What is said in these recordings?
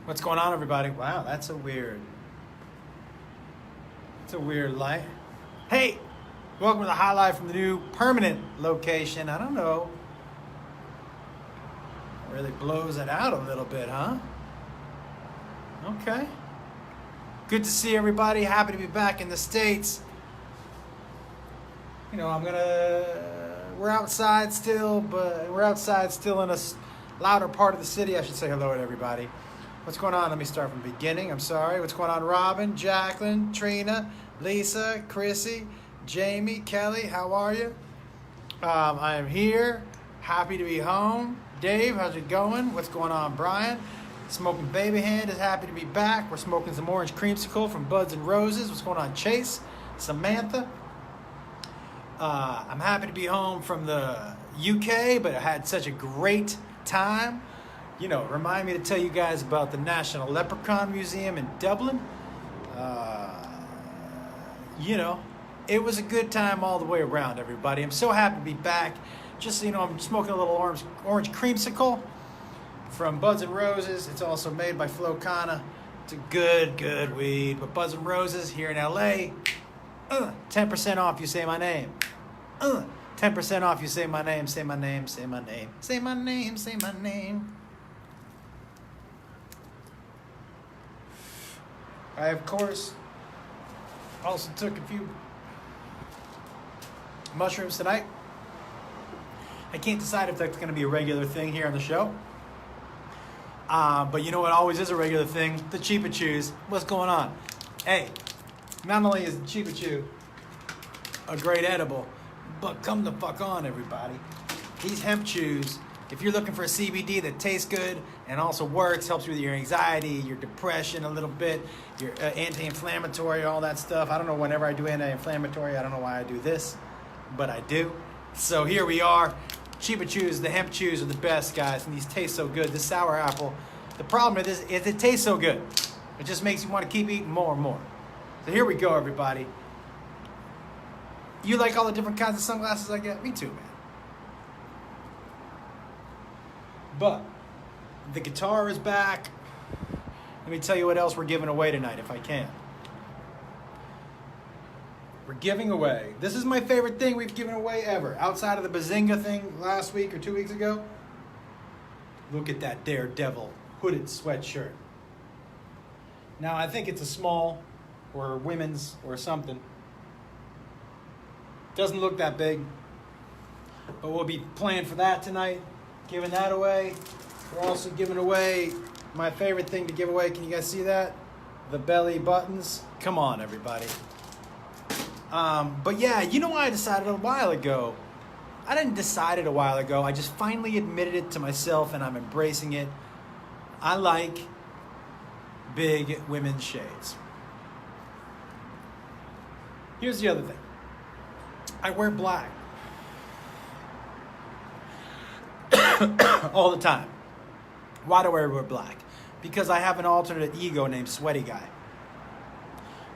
What's going on, everybody? Wow, it's a weird light. Hey, welcome to the highlight from the new permanent location. I don't know. Really blows it out a little bit, huh? Okay. Good to see everybody. Happy to be back in the States. You know, we're outside still, but we're outside still in a louder part of the city. I should say hello to everybody. What's going on? Let me start from the beginning. I'm sorry. What's going on? Robin, Jacqueline, Trina, Lisa, Chrissy, Jamie, Kelly, how are you? I am here. Happy to be home. Dave, how's it going? What's going on, Brian? Smoking Baby Hand is happy to be back. We're smoking some orange creamsicle from Buds and Roses. What's going on, Chase? Samantha? I'm happy to be home from the UK, but I had such a great time. You know, remind me to tell you guys about the National Leprechaun Museum in Dublin. You know, it was a good time all the way around, everybody. I'm so happy to be back. Just so you know, I'm smoking a little orange creamsicle from Buds and Roses. It's also made by Flo Kana. It's a good weed. But Buds and Roses here in LA, 10% off you say my name. 10% off you say my name, say my name, say my name, say my name, say my name. I, of course, also took a few mushrooms tonight. I can't decide if that's going to be a regular thing here on the show. But you know what always is a regular thing? The Chiba Chews. What's going on? Hey, not only is the Chiba Chew a great edible, but come the fuck on, everybody. These hemp chews, if you're looking for a CBD that tastes good and also works, helps you with your anxiety, your depression a little bit, your anti-inflammatory, all that stuff. I don't know, whenever I do anti-inflammatory, I don't know why I do this, but I do. So here we are. Chiba Chews, the hemp chews are the best, guys, and these taste so good. This sour apple, the problem with this is it tastes so good. It just makes you want to keep eating more and more. So here we go, everybody. You like all the different kinds of sunglasses I get? Me too, man. But the guitar is back. Let me tell you what else we're giving away tonight, if I can. We're giving away, this is my favorite thing we've given away ever. Outside of the Bazinga thing last week or 2 weeks ago. Look at that Daredevil hooded sweatshirt. Now, I think it's a small or women's or something. Doesn't look that big. But we'll be playing for that tonight. Giving that away. We're also giving away my favorite thing to give away. Can you guys see that? The belly buttons. Come on, everybody. But yeah, you know what I decided a while ago? I didn't decide it a while ago. I just finally admitted it to myself and I'm embracing it. I like big women's shades. Here's the other thing. I wear black. All the time. Why do I wear black? Because I have an alternate ego named Sweaty Guy.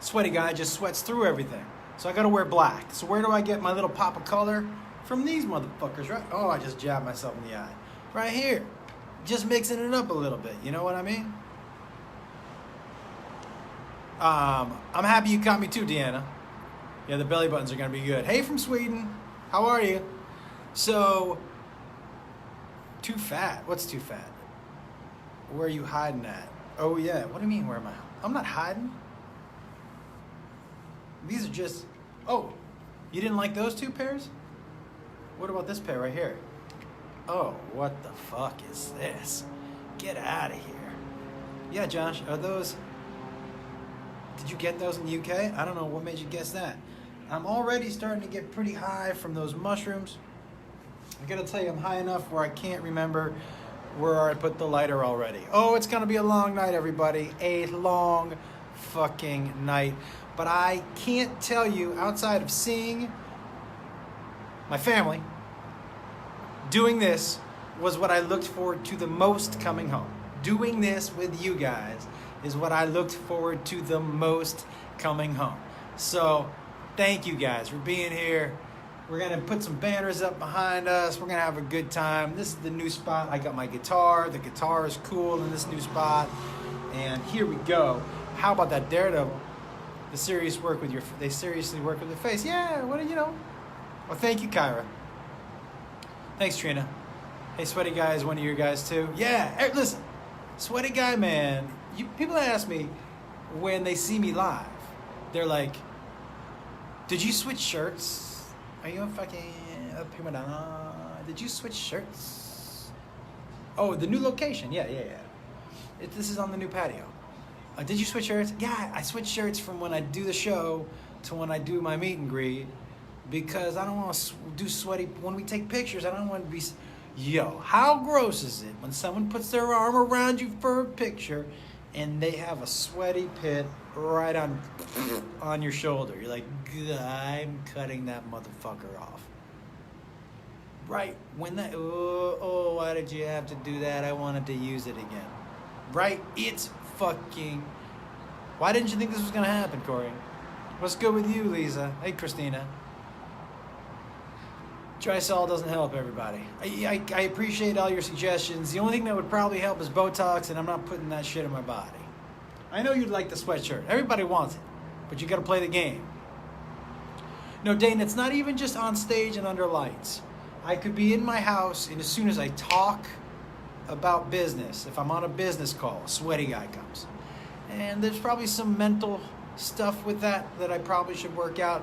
Sweaty Guy just sweats through everything. So I gotta wear black. So where do I get my little pop of color? From these motherfuckers, right? Oh, I just jabbed myself in the eye. Right here. Just mixing it up a little bit. You know what I mean? I'm happy you caught me too, Deanna. Yeah, the belly buttons are gonna be good. Hey from Sweden. How are you? So, too fat. What's too fat? Where are you hiding at? Oh yeah. What do you mean, where am I? I'm not hiding. These are just, oh, you didn't like those two pairs? What about this pair right here? Oh, what the fuck is this? Get out of here. Yeah, Josh, are those, did you get those in the UK? I don't know, what made you guess that? I'm already starting to get pretty high from those mushrooms. I gotta tell you, I'm high enough where I can't remember where I put the lighter already. Oh, it's gonna be a long night, everybody. A long fucking night. But I can't tell you, outside of seeing my family, doing this was what I looked forward to the most coming home. Doing this with you guys is what I looked forward to the most coming home. So, thank you guys for being here. We're going to put some banners up behind us. We're going to have a good time. This is the new spot. I got my guitar. The guitar is cool in this new spot. And here we go. How about that Daredevil? They seriously work with your face. Yeah, what do you know? Well, thank you, Kyra. Thanks, Trina. Hey, Sweaty Guy is one of your guys too. Yeah, hey, listen, Sweaty Guy, man. People ask me when they see me live, they're like, "Did you switch shirts? Are you a fucking prima donna? Did you switch shirts?" Oh, the new location. Yeah. This is on the new patio. Did you switch shirts? Yeah, I switch shirts from when I do the show to when I do my meet and greet because I don't want to do sweaty. When we take pictures, I don't want to be. Yo, how gross is it when someone puts their arm around you for a picture and they have a sweaty pit right on your shoulder? You're like, I'm cutting that motherfucker off. Right, when that, why did you have to do that? I wanted to use it again. Right, it's fucking, why didn't you think this was going to happen, Corey? What's good with you, Lisa? Hey, Christina. Trisol doesn't help everybody. I appreciate all your suggestions. The only thing that would probably help is Botox, and I'm not putting that shit in my body. I know you'd like the sweatshirt. Everybody wants it, but you got to play the game. No, Dane, it's not even just on stage and under lights. I could be in my house, and as soon as I talk about business, if I'm on a business call, a sweaty guy comes. And there's probably some mental stuff with that I probably should work out.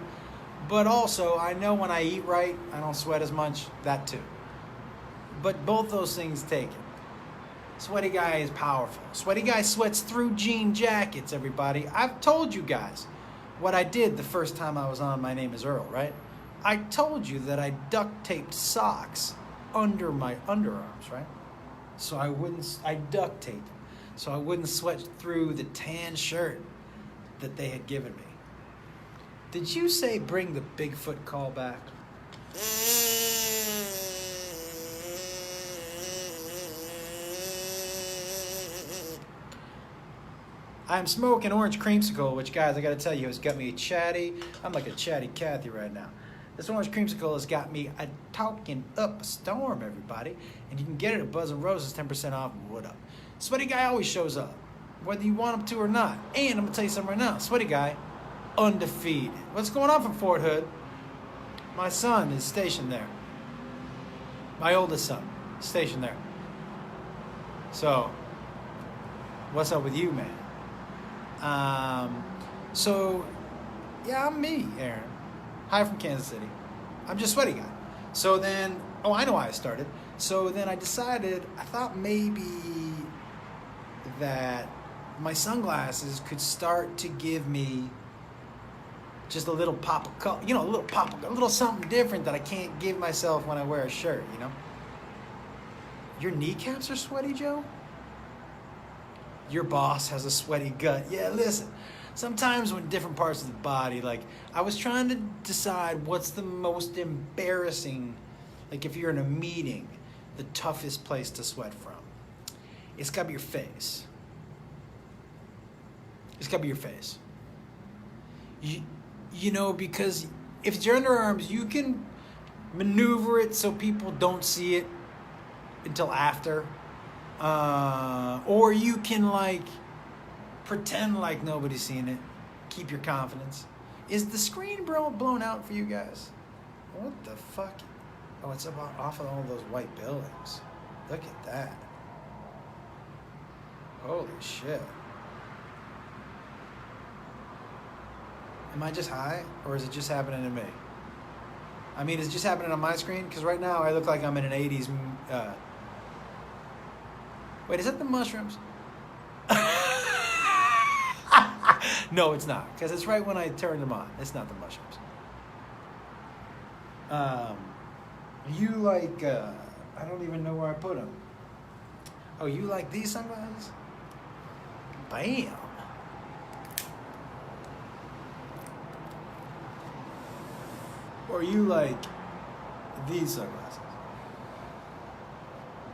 But also, I know when I eat right, I don't sweat as much. That too. But both those things take it. Sweaty Guy is powerful. Sweaty Guy sweats through jean jackets, everybody. I've told you guys what I did the first time I was on My Name is Earl, right? I told you that I duct taped socks under my underarms, right? So I duct taped them so I wouldn't sweat through the tan shirt that they had given me. Did you say bring the Bigfoot call back? I'm smoking orange creamsicle, which, guys, I gotta tell you, has got me chatty. I'm like a chatty Cathy right now. This orange creamsicle has got me talking up a storm, everybody. And you can get it at Buzz and Roses, 10% off. What up? Sweaty Guy always shows up, whether you want him to or not. And I'm gonna tell you something right now. Sweaty Guy, undefeated. What's going on from Fort Hood? My son is stationed there. My oldest son, stationed there. So, what's up with you, man? Yeah, I'm me, Aaron. Hi from Kansas City. I'm just Sweaty Guy. So then, I know why I started. So then I decided, I thought maybe that my sunglasses could start to give me just a little pop of color, a little something different that I can't give myself when I wear a shirt, Your kneecaps are sweaty, Joe? Your boss has a sweaty gut. Yeah, listen, sometimes when different parts of the body, like, I was trying to decide what's the most embarrassing, like if you're in a meeting, the toughest place to sweat from. It's gotta be your face. It's gotta be your face. Because if it's your underarms, you can maneuver it so people don't see it until after. Or you can, pretend like nobody's seen it. Keep your confidence. Is the screen blown out for you guys? What the fuck? Oh, it's off of all those white buildings. Look at that. Holy shit. Am I just high, or is it just happening to me? I mean, is it just happening on my screen? Because right now I look like I'm in an 80s... Wait, is that the mushrooms? No, it's not. Because it's right when I turn them on. It's not the mushrooms. I don't even know where I put them. Oh, you like these sunglasses? Bam. Or you like these sunglasses?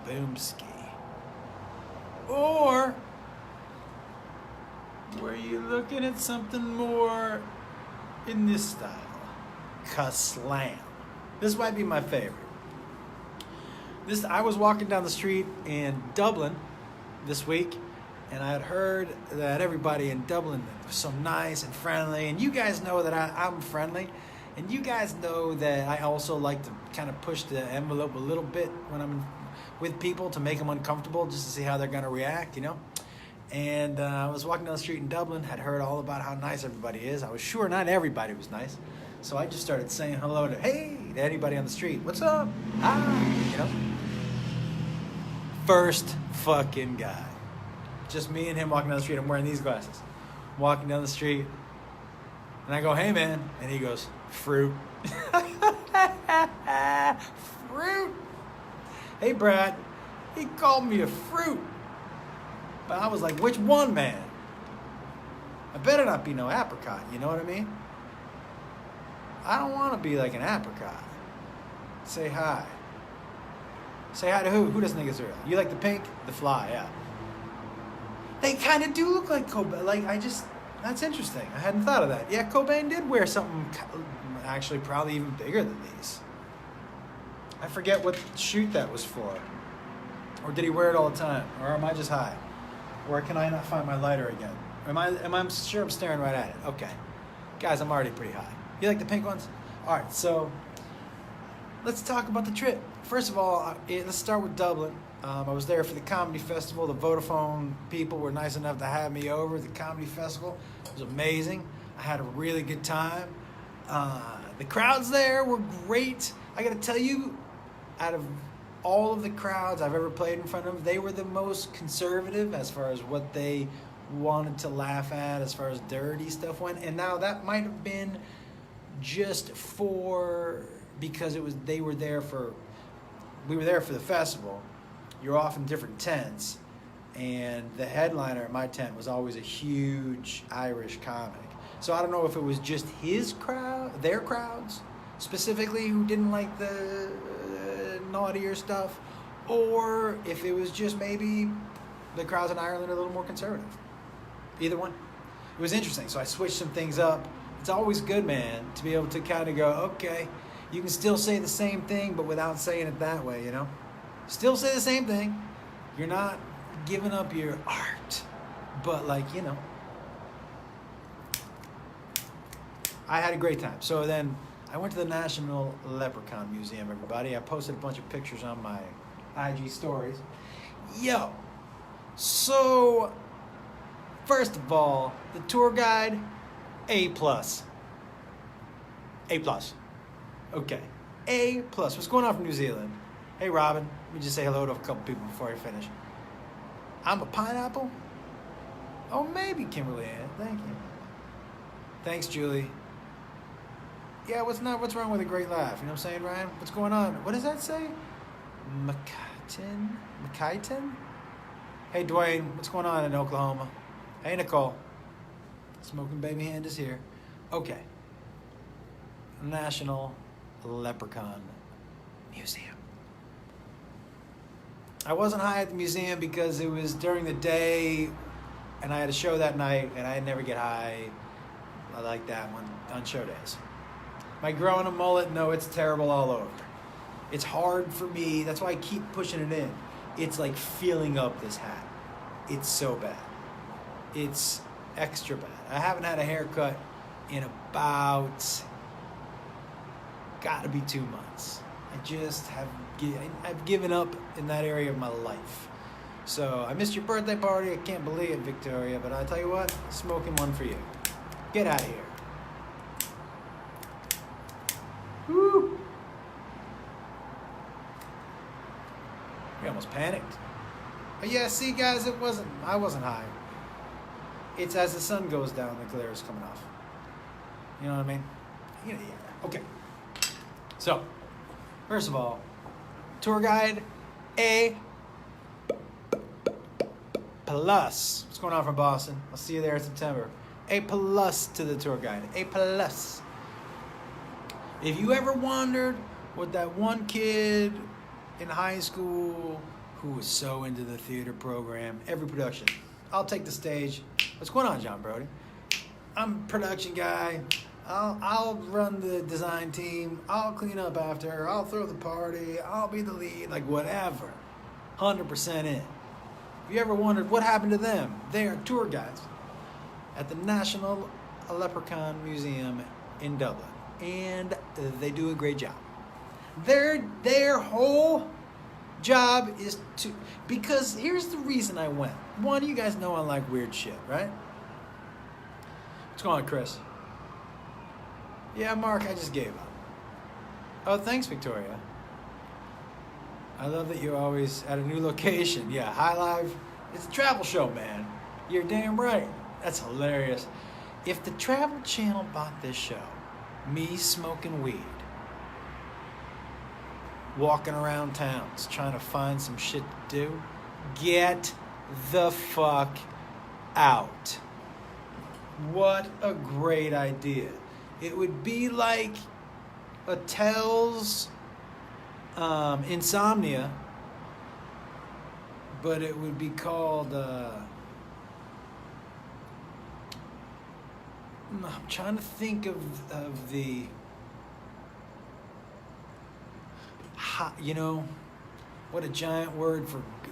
Boomski. Or were you looking at something more in this style? Kaslam. This might be my favorite. I was walking down the street in Dublin this week, And I had heard that everybody in Dublin was so nice and friendly. And you guys know that I'm friendly. And you guys know that I also like to kind of push the envelope a little bit when I'm with people to make them uncomfortable, just to see how they're going to react, you know? And I was walking down the street in Dublin, had heard all about how nice everybody is. I was sure not everybody was nice. So I just started saying hello to anybody on the street. What's up? Hi, you know? First fucking guy. Just me and him walking down the street. I'm wearing these glasses. I'm walking down the street. And I go, hey, man. And he goes, fruit. Fruit. Hey, Brad. He called me a fruit. But I was like, which one, man? I better not be no apricot. You know what I mean? I don't want to be like an apricot. Say hi. Say hi to who? Who doesn't think it's real? You like the pink? The fly, yeah. They kind of do look like Cobain. That's interesting. I hadn't thought of that. Yeah, Cobain did wear something actually probably even bigger than these. I forget what shoot that was for. Or did he wear it all the time? Or am I just high? Or can I not find my lighter again? Am I sure I'm staring right at it? Okay. Guys, I'm already pretty high. You like the pink ones? All right, so let's talk about the trip. First of all, let's start with Dublin. I was there for the comedy festival. The Vodafone people were nice enough to have me over at the comedy festival. It was amazing. I had a really good time. The crowds there were great. I got to tell you, out of all of the crowds I've ever played in front of, they were the most conservative as far as what they wanted to laugh at, as far as dirty stuff went. And now that might have been just because we were there for the festival. You're off in different tents, and the headliner at my tent was always a huge Irish comic. So I don't know if it was just their crowds specifically, who didn't like the naughtier stuff, or if it was just maybe the crowds in Ireland are a little more conservative. Either one. It was interesting, so I switched some things up. It's always good, man, to be able to kind of go, okay, you can still say the same thing, but without saying it that way, you know? Still say the same thing. You're not giving up your art, but you know. I had a great time. So then I went to the National Leprechaun Museum, everybody. I posted a bunch of pictures on my IG stories. Yo, so first of all, the tour guide, A+. A+. Okay, A+. What's going on from New Zealand? Hey, Robin. Let me just say hello to a couple people before I finish. I'm a pineapple? Oh, maybe Kimberly Ann. Thank you. Thanks, Julie. Yeah, what's wrong with a great laugh? You know what I'm saying, Ryan? What's going on? What does that say? McKighton? Hey, Dwayne. What's going on in Oklahoma? Hey, Nicole. Smoking Baby Hand is here. Okay. National Leprechaun Museum. I wasn't high at the museum because it was during the day and I had a show that night, and I never get high like that one on show days. Am I growing a mullet? No, it's terrible all over. It's hard for me. That's why I keep pushing it in. It's like filling up this hat. It's so bad. It's extra bad. I haven't had a haircut in about, gotta be 2 months. I've given up in that area of my life. So I missed your birthday party. I can't believe it, Victoria. But I tell you what, smoking one for you. Get out of here. Woo! We almost panicked. But yeah, see, guys, I wasn't high. It's as the sun goes down, the glare is coming off. You know what I mean? Yeah. Okay. So, first of all, tour guide A+. What's going on from Boston? I'll see you there in September. A+ to the tour guide. A+. If you ever wondered what that one kid in high school who was so into the theater program, every production, I'll take the stage. What's going on, John Brody? I'm a production guy. I'll run the design team. I'll clean up after. I'll throw the party. I'll be the lead. Like, whatever. 100% in. If you ever wondered what happened to them, they are tour guides at the National Leprechaun Museum in Dublin. And they do a great job. Their whole job is to... Because here's the reason I went. One, you guys know I like weird shit, right? What's going on, Chris? Yeah, Mark, I just gave up. Oh, thanks, Victoria. I love that you're always at a new location. Yeah, High Live, it's a travel show, man. You're damn right. That's hilarious. If the Travel Channel bought this show, me smoking weed, walking around towns, trying to find some shit to do, get the fuck out. What a great idea. It would be like Attell's Insomnia, but it would be called I'm trying to think of the you know what a giant word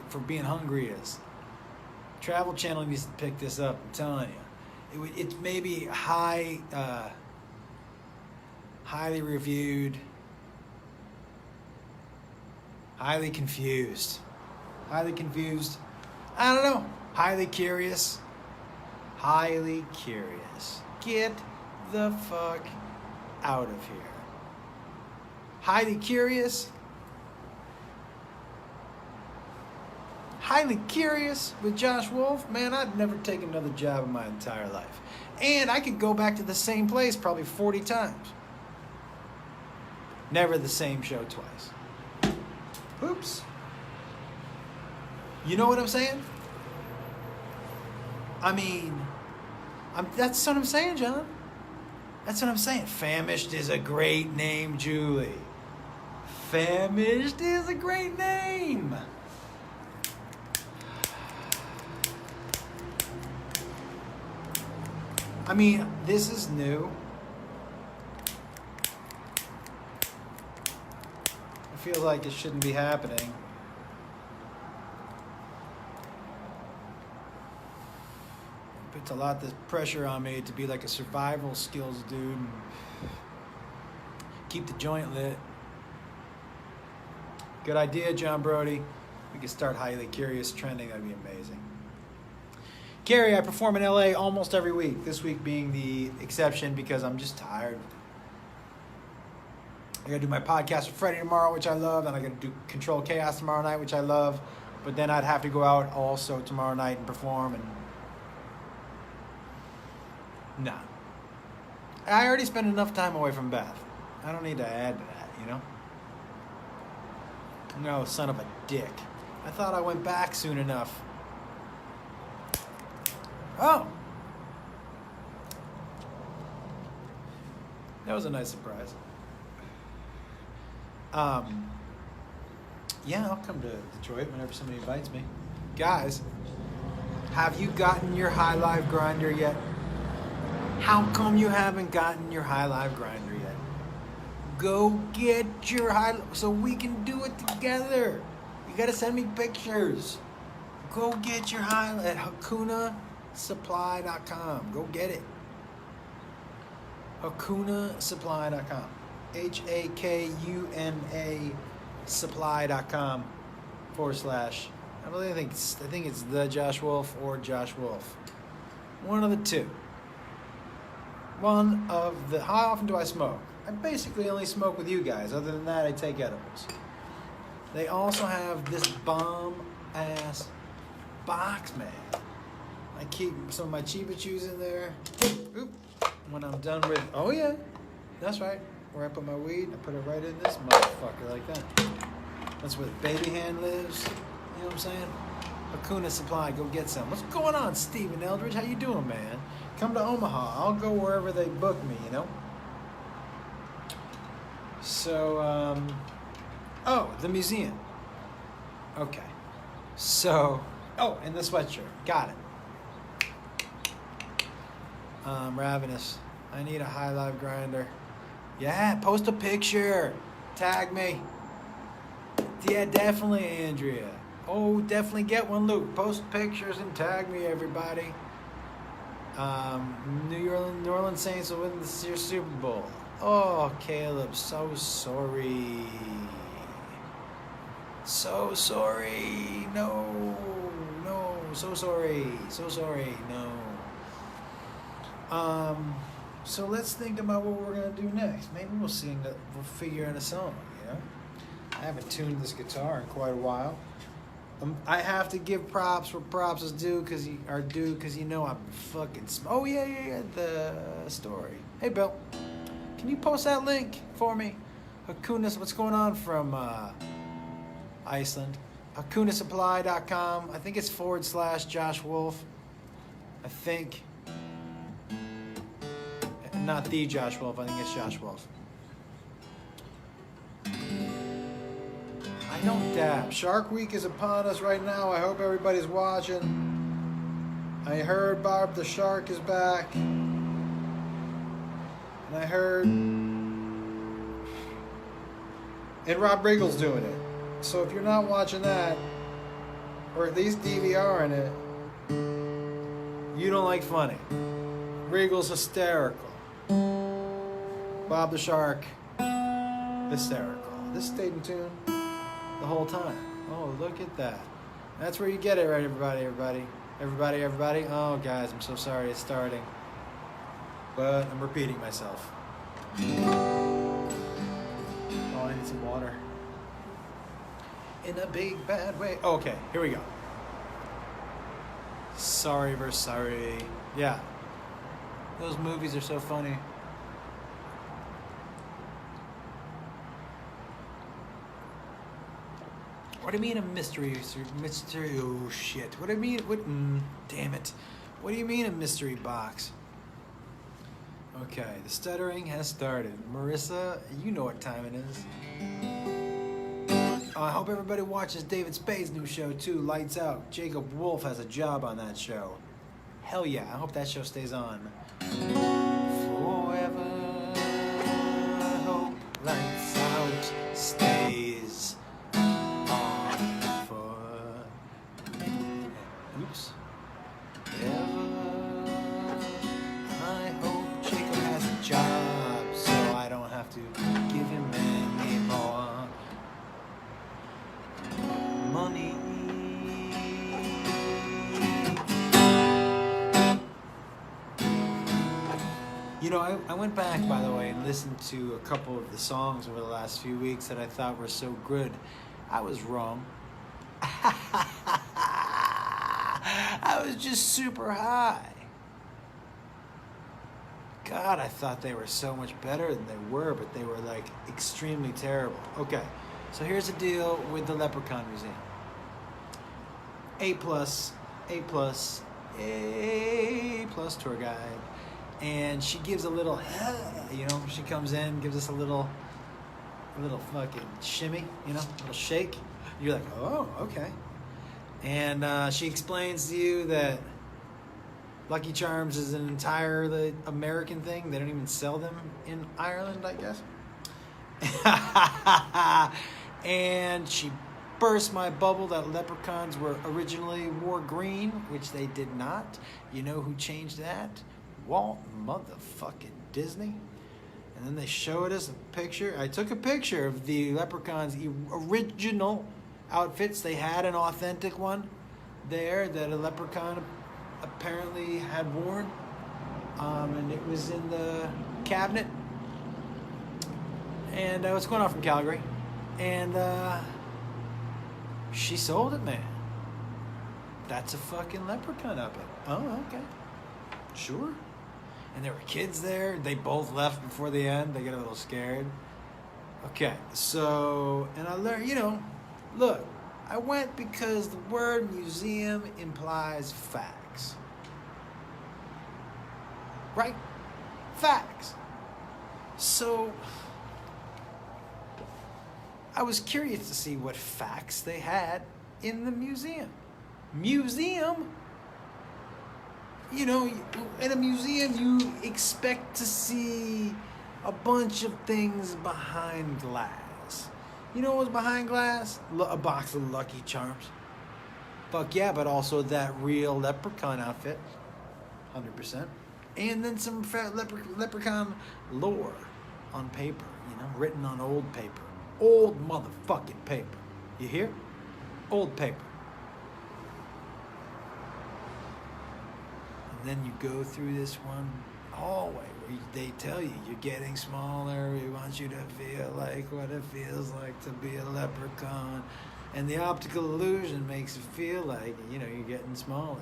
for being hungry is. Travel Channel needs to pick this up, I'm telling you. It's maybe highly reviewed, highly confused. I don't know. Highly curious. Get the fuck out of here. Highly curious with Josh Wolf. Man, I'd never take another job in my entire life. And I could go back to the same place probably 40 times. Never the same show twice. Oops. You know what I'm saying? I mean, that's what I'm saying, John. That's what I'm saying. Famished is a great name, Julie. Famished is a great name. I mean, this is new. I feel like it shouldn't be happening. Puts a lot of pressure on me to be like a survival skills dude and keep the joint lit. Good idea, John Brody. We could start Highly Curious trending. That'd be amazing. Carrie, I perform in LA almost every week. This week being the exception because I'm just tired. I gotta do my podcast with Freddie tomorrow, which I love. Then I gotta do Control Chaos tomorrow night, which I love. But then I'd have to go out also tomorrow night and perform. And nah. I already spent enough time away from Beth. I don't need to add to that, you know? No, son of a dick. I thought I went back soon enough. Oh! That was a nice surprise. Yeah, I'll come to Detroit whenever somebody invites me. Guys, have you gotten your High Live grinder yet? How come you haven't gotten your High Live grinder yet? Go get your so we can do it together. You gotta send me pictures. Go get your at HakunaSupply.com. Go get it. HakunaSupply.com. HAKUNA supply.com / I think it's the Josh Wolf or Josh Wolf. One of the two. How often do I smoke? I basically only smoke with you guys. Other than that, I take edibles. They also have this bomb-ass box, man. I keep some of my Chiba Chews in there. Oop. When I'm done with... Oh, yeah. That's right. Where I put my weed, I put it right in this motherfucker like that. That's where the baby hand lives. You know what I'm saying? Hakuna Supply, go get some. What's going on, Stephen Eldridge? How you doing, man? Come to Omaha. I'll go wherever they book me, you know? So, the museum. Okay. So, and the sweatshirt. Got it. Ravenous. I need a High Live grinder. Yeah, post a picture. Tag me. Yeah, definitely, Andrea. Oh, definitely get one, Luke. Post pictures and tag me, everybody. New Orleans Saints will win this year's Super Bowl. Oh, Caleb, so sorry. So sorry. No, so sorry. So sorry. No. So let's think about what we're gonna do next. Maybe we'll figure out a song. You know, I haven't tuned this guitar in quite a while. I have to give props where props is due, because you know I'm fucking. Oh yeah, the story. Hey Bill, can you post that link for me? Hakuna, what's going on from Iceland? HakunaSupply.com. I think it's /Josh Wolf. I think. Not the Josh Wolf. I think it's Josh Wolf. I don't dab. Shark Week is upon us right now. I hope everybody's watching. I heard Barb the Shark is back. And I heard... And Rob Riggle's doing it. So if you're not watching that, or at least DVRing it, you don't like funny. Riggle's hysterical. Bob the Shark, hysterical. This stayed in tune the whole time. Oh, look at that. That's where you get it right, everybody. Oh, guys, I'm so sorry it's starting. But I'm repeating myself. Oh, I need some water. In a big, bad way. Oh, okay, here we go. Sorry versus sorry. Yeah. Those movies are so funny. What do you mean a mystery? Oh shit! What do you mean? Damn it! What do you mean a mystery box? Okay, the stuttering has started. Marissa, you know what time it is. I hope everybody watches David Spade's new show too. Lights Out. Jacob Wolf has a job on that show. Hell yeah! I hope that show stays on. Forever, I hope Lights Out stays on for. Oops. Ever, I hope Jacob has a job, so I don't have to give him any more money. You know, I went back, by the way, and listened to a couple of the songs over the last few weeks that I thought were so good. I was wrong. I was just super high. God, I thought they were so much better than they were, but they were like extremely terrible. Okay, so here's the deal with the Leprechaun Museum. A+ tour guide. And she gives a little, you know, she comes in, gives us a little fucking shimmy, you know, a little shake. You're like, oh, okay. And she explains to you that Lucky Charms is an entirely American thing. They don't even sell them in Ireland, I guess. And she burst my bubble that leprechauns wore green, which they did not. You know who changed that? Walt motherfucking Disney. And then they showed us a picture. I took a picture of the leprechauns' original outfits. They had an authentic one there that a leprechaun apparently had worn. And it was in the cabinet. And what's going on from Calgary? And she sold it, man. That's a fucking leprechaun outfit. Oh, okay. Sure. And there were kids there. They both left before the end. They get a little scared. Okay, so, and I learned, you know, look, I went because the word museum implies facts. Right? Facts. So, I was curious to see what facts they had in the museum. Museum? You know, in a museum, you expect to see a bunch of things behind glass. You know what was behind glass? A box of Lucky Charms. Fuck yeah, but also that real leprechaun outfit. 100%. And then some leprechaun lore on paper, written on old paper. Old motherfucking paper. You hear? Old paper. And then you go through this one hallway where they tell you you're getting smaller. We want you to feel like what it feels like to be a leprechaun. And the optical illusion makes it feel like, you're getting smaller.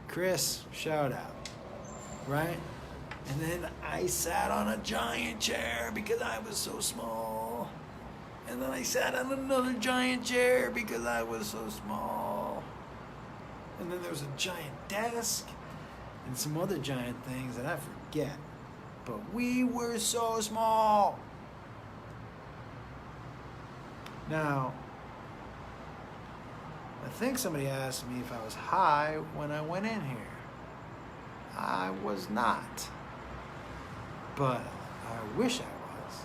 Chris, shout out. Right? And then I sat on a giant chair because I was so small. And then I sat on another giant chair because I was so small. And then there was a giant desk and some other giant things that I forget. But we were so small. Now, I think somebody asked me if I was high when I went in here. I was not. But I wish I was.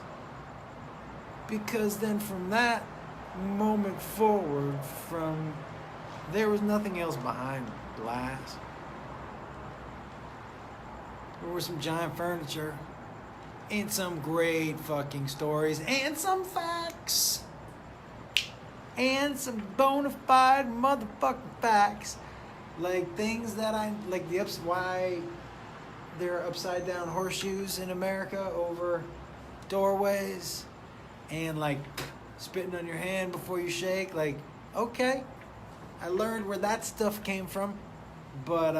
Because then from that moment forward, there was nothing else behind glass. There was some giant furniture and some great fucking stories and some facts. And some bona fide motherfucking facts. Like things that why there are upside down horseshoes in America over doorways. And like spitting on your hand before you shake. Like, okay. I learned where that stuff came from. But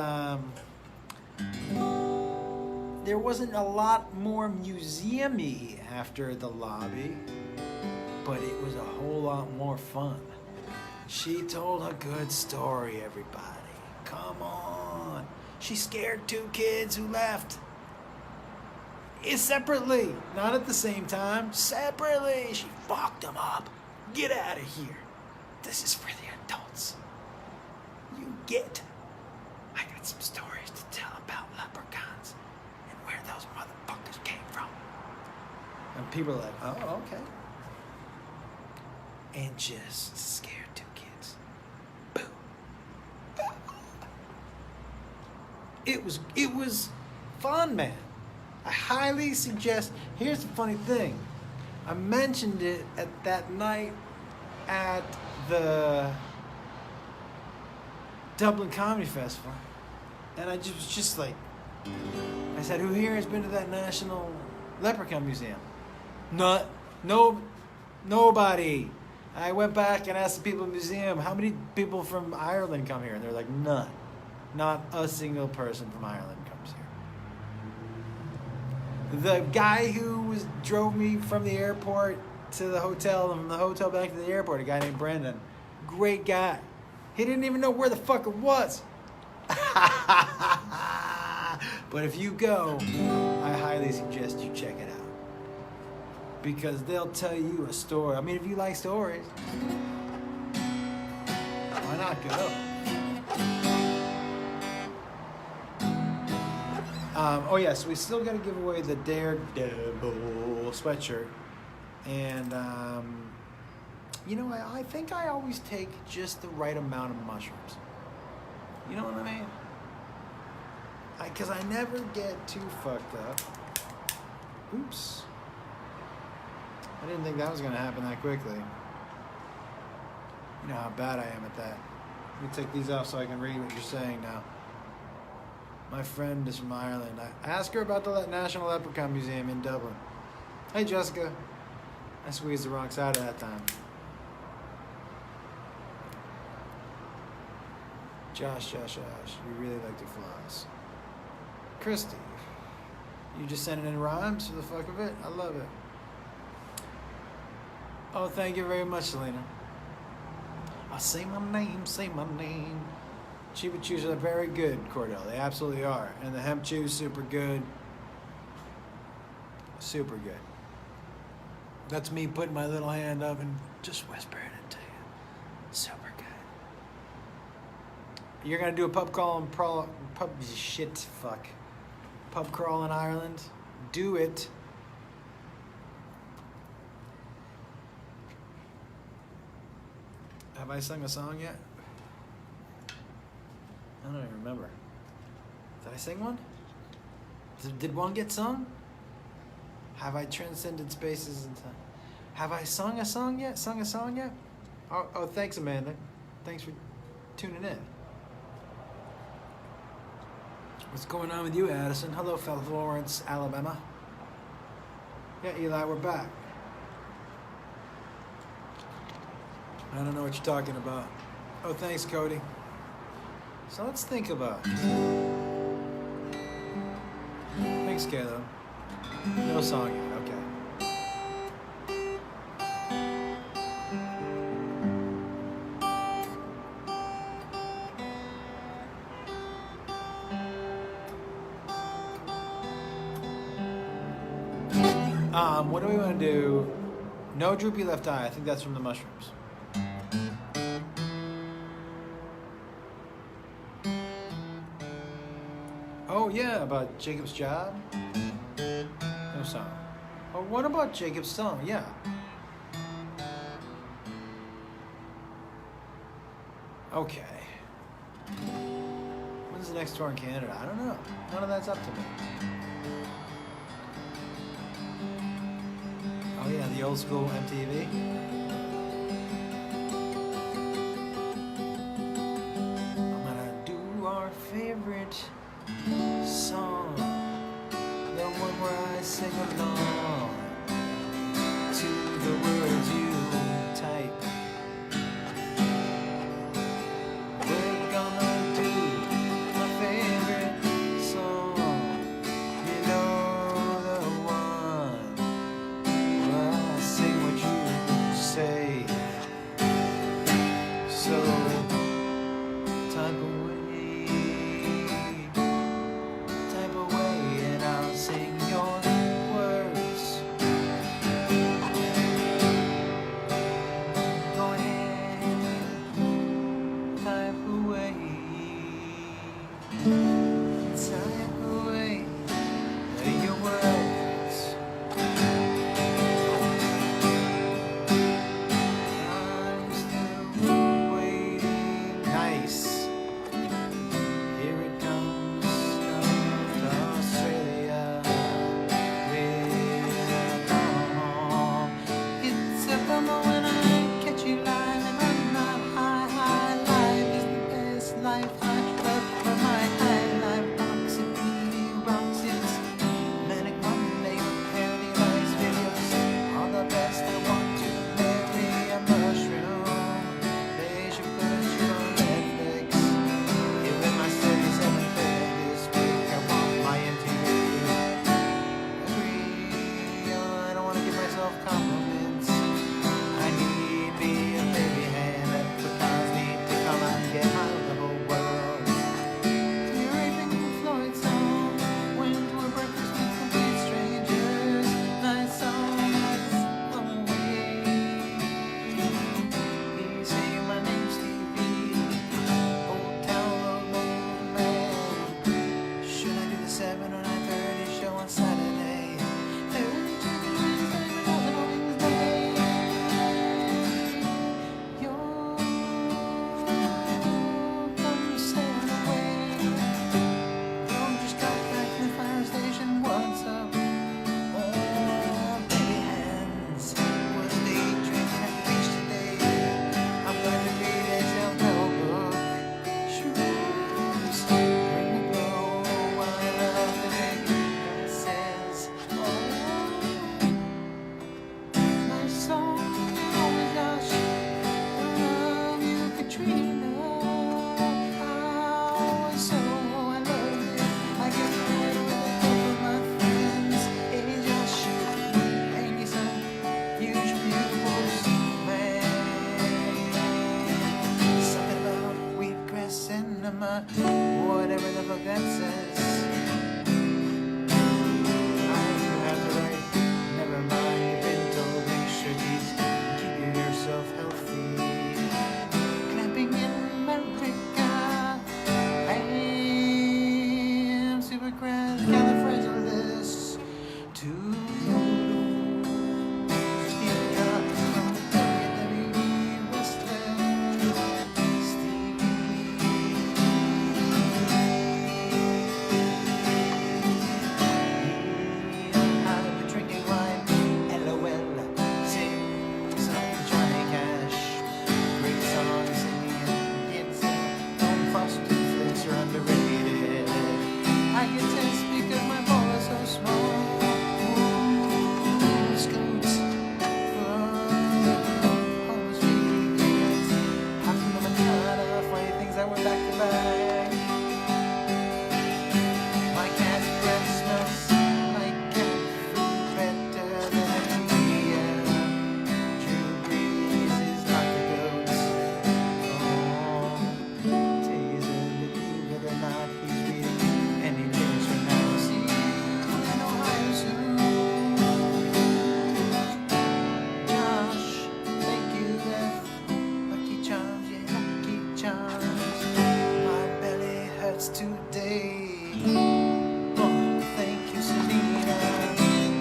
there wasn't a lot more museum-y after the lobby. But it was a whole lot more fun. She told a good story, everybody. Come on. She scared 2 kids who left. Separately. Not at the same time. Separately. She fucked them up. Get out of here. This is for the adults. You get. I got some stories to tell about leprechauns and where those motherfuckers came from. And people are like, oh, okay. And just scared 2 kids. Boom. It was fun, man. I highly suggest. Here's the funny thing. I mentioned it at that night at the Dublin Comedy Festival. And I was just like, I said, who here has been to that National Leprechaun Museum? Nobody. I went back and asked the people in the museum, how many people from Ireland come here? And they're like, none. Not a single person from Ireland comes here. The guy who drove me from the airport to the hotel and from the hotel back to the airport, a guy named Brendan, great guy. He didn't even know where the fuck it was. But if you go, I highly suggest you check it out. Because they'll tell you a story. I mean, if you like stories, why not go? Yes, we still got to give away the Daredevil sweatshirt. And, I think I always take just the right amount of mushrooms. You know what I mean? Because I never get too fucked up. Oops. I didn't think that was going to happen that quickly. You know how bad I am at that. Let me take these off so I can read what you're saying now. My friend is from Ireland. I asked her about the National Leprechaun Museum in Dublin. Hey, Jessica. I squeezed the wrong side of that time. Josh, you really like to floss. Christy, you just sending in rhymes for the fuck of it? I love it. Oh, thank you very much, Selena. Say my name. Chiba Chews are very good, Cordell. They absolutely are. And the hemp chews, super good. Super good. That's me putting my little hand up and just whispering it to you. Super good. You're going to do a pub crawl in Ireland? Do it. Have I sung a song yet? I don't even remember. Did I sing one? Did one get sung? Have I transcended spaces and time? Have I sung a song yet? Sung a song yet? Oh, thanks, Amanda. Thanks for tuning in. What's going on with you, Addison? Hello, Florence, Alabama. Yeah, Eli, we're back. I don't know what you're talking about. Oh, thanks, Cody. So let's think about it. Thanks, Caleb. No song yet, okay. What do we want to do? No Droopy Left Eye. I think that's from the Mushrooms. Oh, yeah, about Jacob's job? No song. Oh, what about Jacob's song? Yeah. Okay. When's the next tour in Canada? I don't know. None of that's up to me. Oh, yeah, the old school MTV. I'm gonna do our favorite song, the one where I sing along to the words you type. We're gonna do my favorite song, you know, the one where I say what you say. So type away. Whatever the fuck that says. You have the right. Never mind, you've been told. Make sure you keep yourself healthy. Clamping in America. I am super grand, califragilis. To what's today? Thank you, Selena.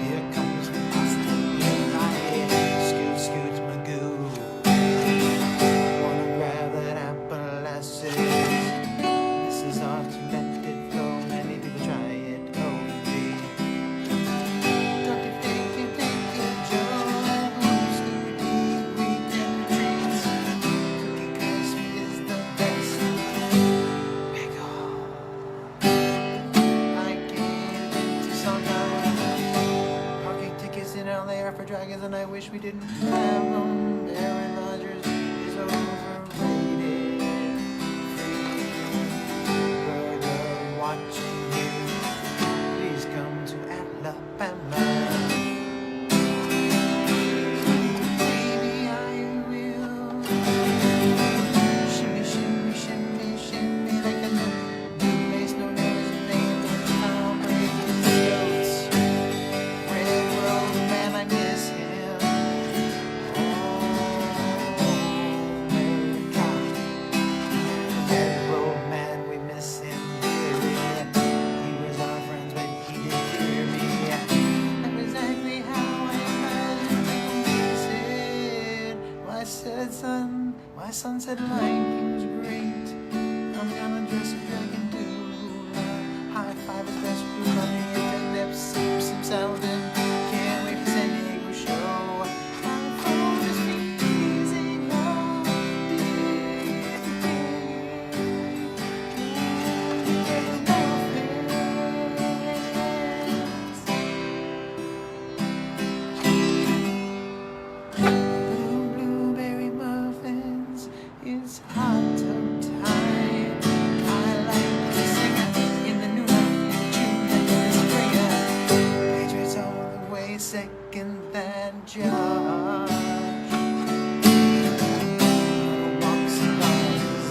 Here comes the pasta light. Scoot, scoot, Magoo. Wanna grab that apple acid. This is hard to let it go. Many people try it. Oh, don't you think you Joe? Scooby, weekend retreats. Cookie Crisp is the best. Pickle. I came into Sondheim. Parking tickets in LA are for dragons, and I wish we didn't have them. Aaron Rodgers is overrated. Free burger watching you. Please come to Alabama. Baby, I will. Shimmy, shimmy, shimmy, shimmy like a new bass, no names, name, Tom Brady's goats. Red Road Man, I miss him. Oh, America. Red Road Man, we miss him dearly. He was our friend, but he didn't hear me. That was exactly how I imagined it. My son said life was great. I'm gonna dress up like a dude. High five his best food on the internet. Some salad. Can't wait for San Diego show. My phone is freezing all Blueberry muffins. It's hot tub time. I like the singer in the new June and the springer. Patriots all the way, second than Josh. Walks along is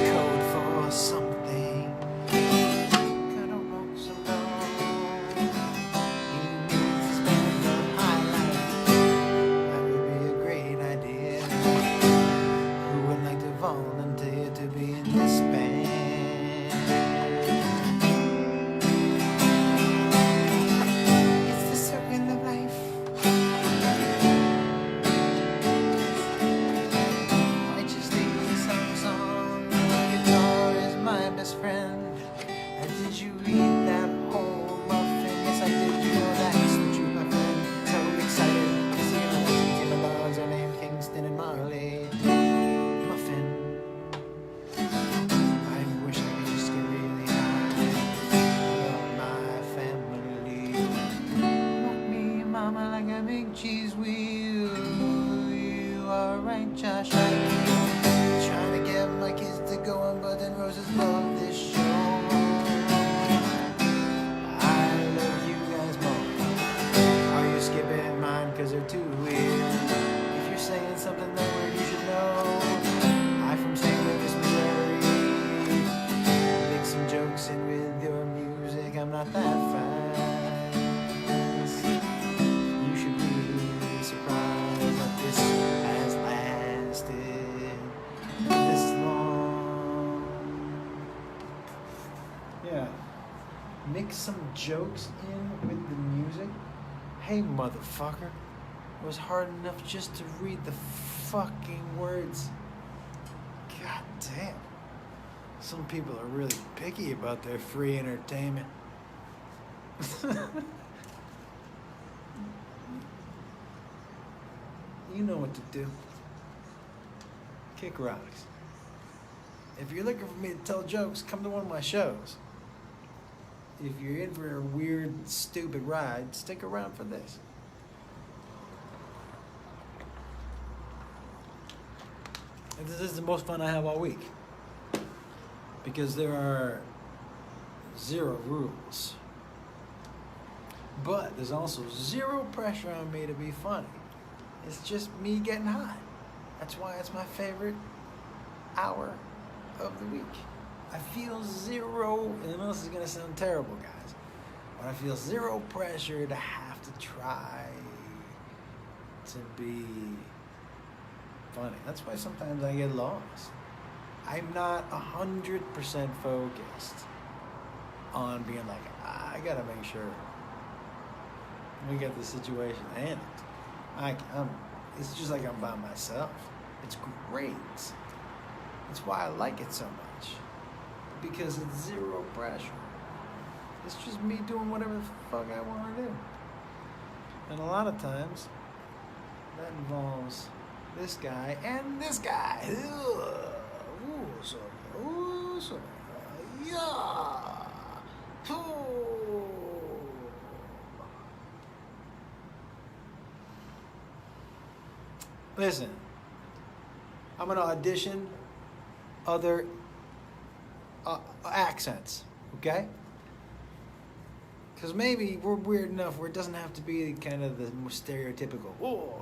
code for something. Gotta walk so long. He needs to spend the highlight. That would be a great idea. Who would like to volunteer to be in this band? It's the circle of life. I just take song. Guitar is my best friend. Did you eat that whole muffin? Yes, I did. You know that's the truth, my friend. So excited to see my team. My dogs are named Kingston and Marley. Muffin. I wish I could just get really high. Love my family. Rock me, mama, like a big cheese wheel. You are right, Josh. I keep trying to get my kids to go on, but then Roses love this show. I love you guys more. Are you skipping mine because they're too weird? If you're saying something that weird, you should know. I'm from St. Louis, Missouri. Mix some jokes in with your music. I'm not that fast. You should be surprised that this has lasted this long. Yeah. Mix some jokes in with the music. Hey, motherfucker. It was hard enough just to read the fucking words. God damn. Some people are really picky about their free entertainment. You know what to do. Kick rocks. If you're looking for me to tell jokes, come to one of my shows. If you're in for a weird, stupid ride, stick around for this. And this is the most fun I have all week. Because there are 0 rules. But there's also 0 pressure on me to be funny. It's just me getting high. That's why it's my favorite hour of the week. I feel 0, and I know this is gonna sound terrible, guys, but I feel 0 pressure to have to try to be funny. That's why sometimes I get lost. I'm not 100% focused on being like, I gotta make sure we get the situation handled. It's just like I'm by myself. It's great. That's why I like it so much. Because it's zero pressure. It's just me doing whatever the fuck I want to do. And a lot of times, that involves this guy and this guy. Yeah. Listen, I'm going to audition other accents, okay? Because maybe we're weird enough where it doesn't have to be kind of the more stereotypical, whoa.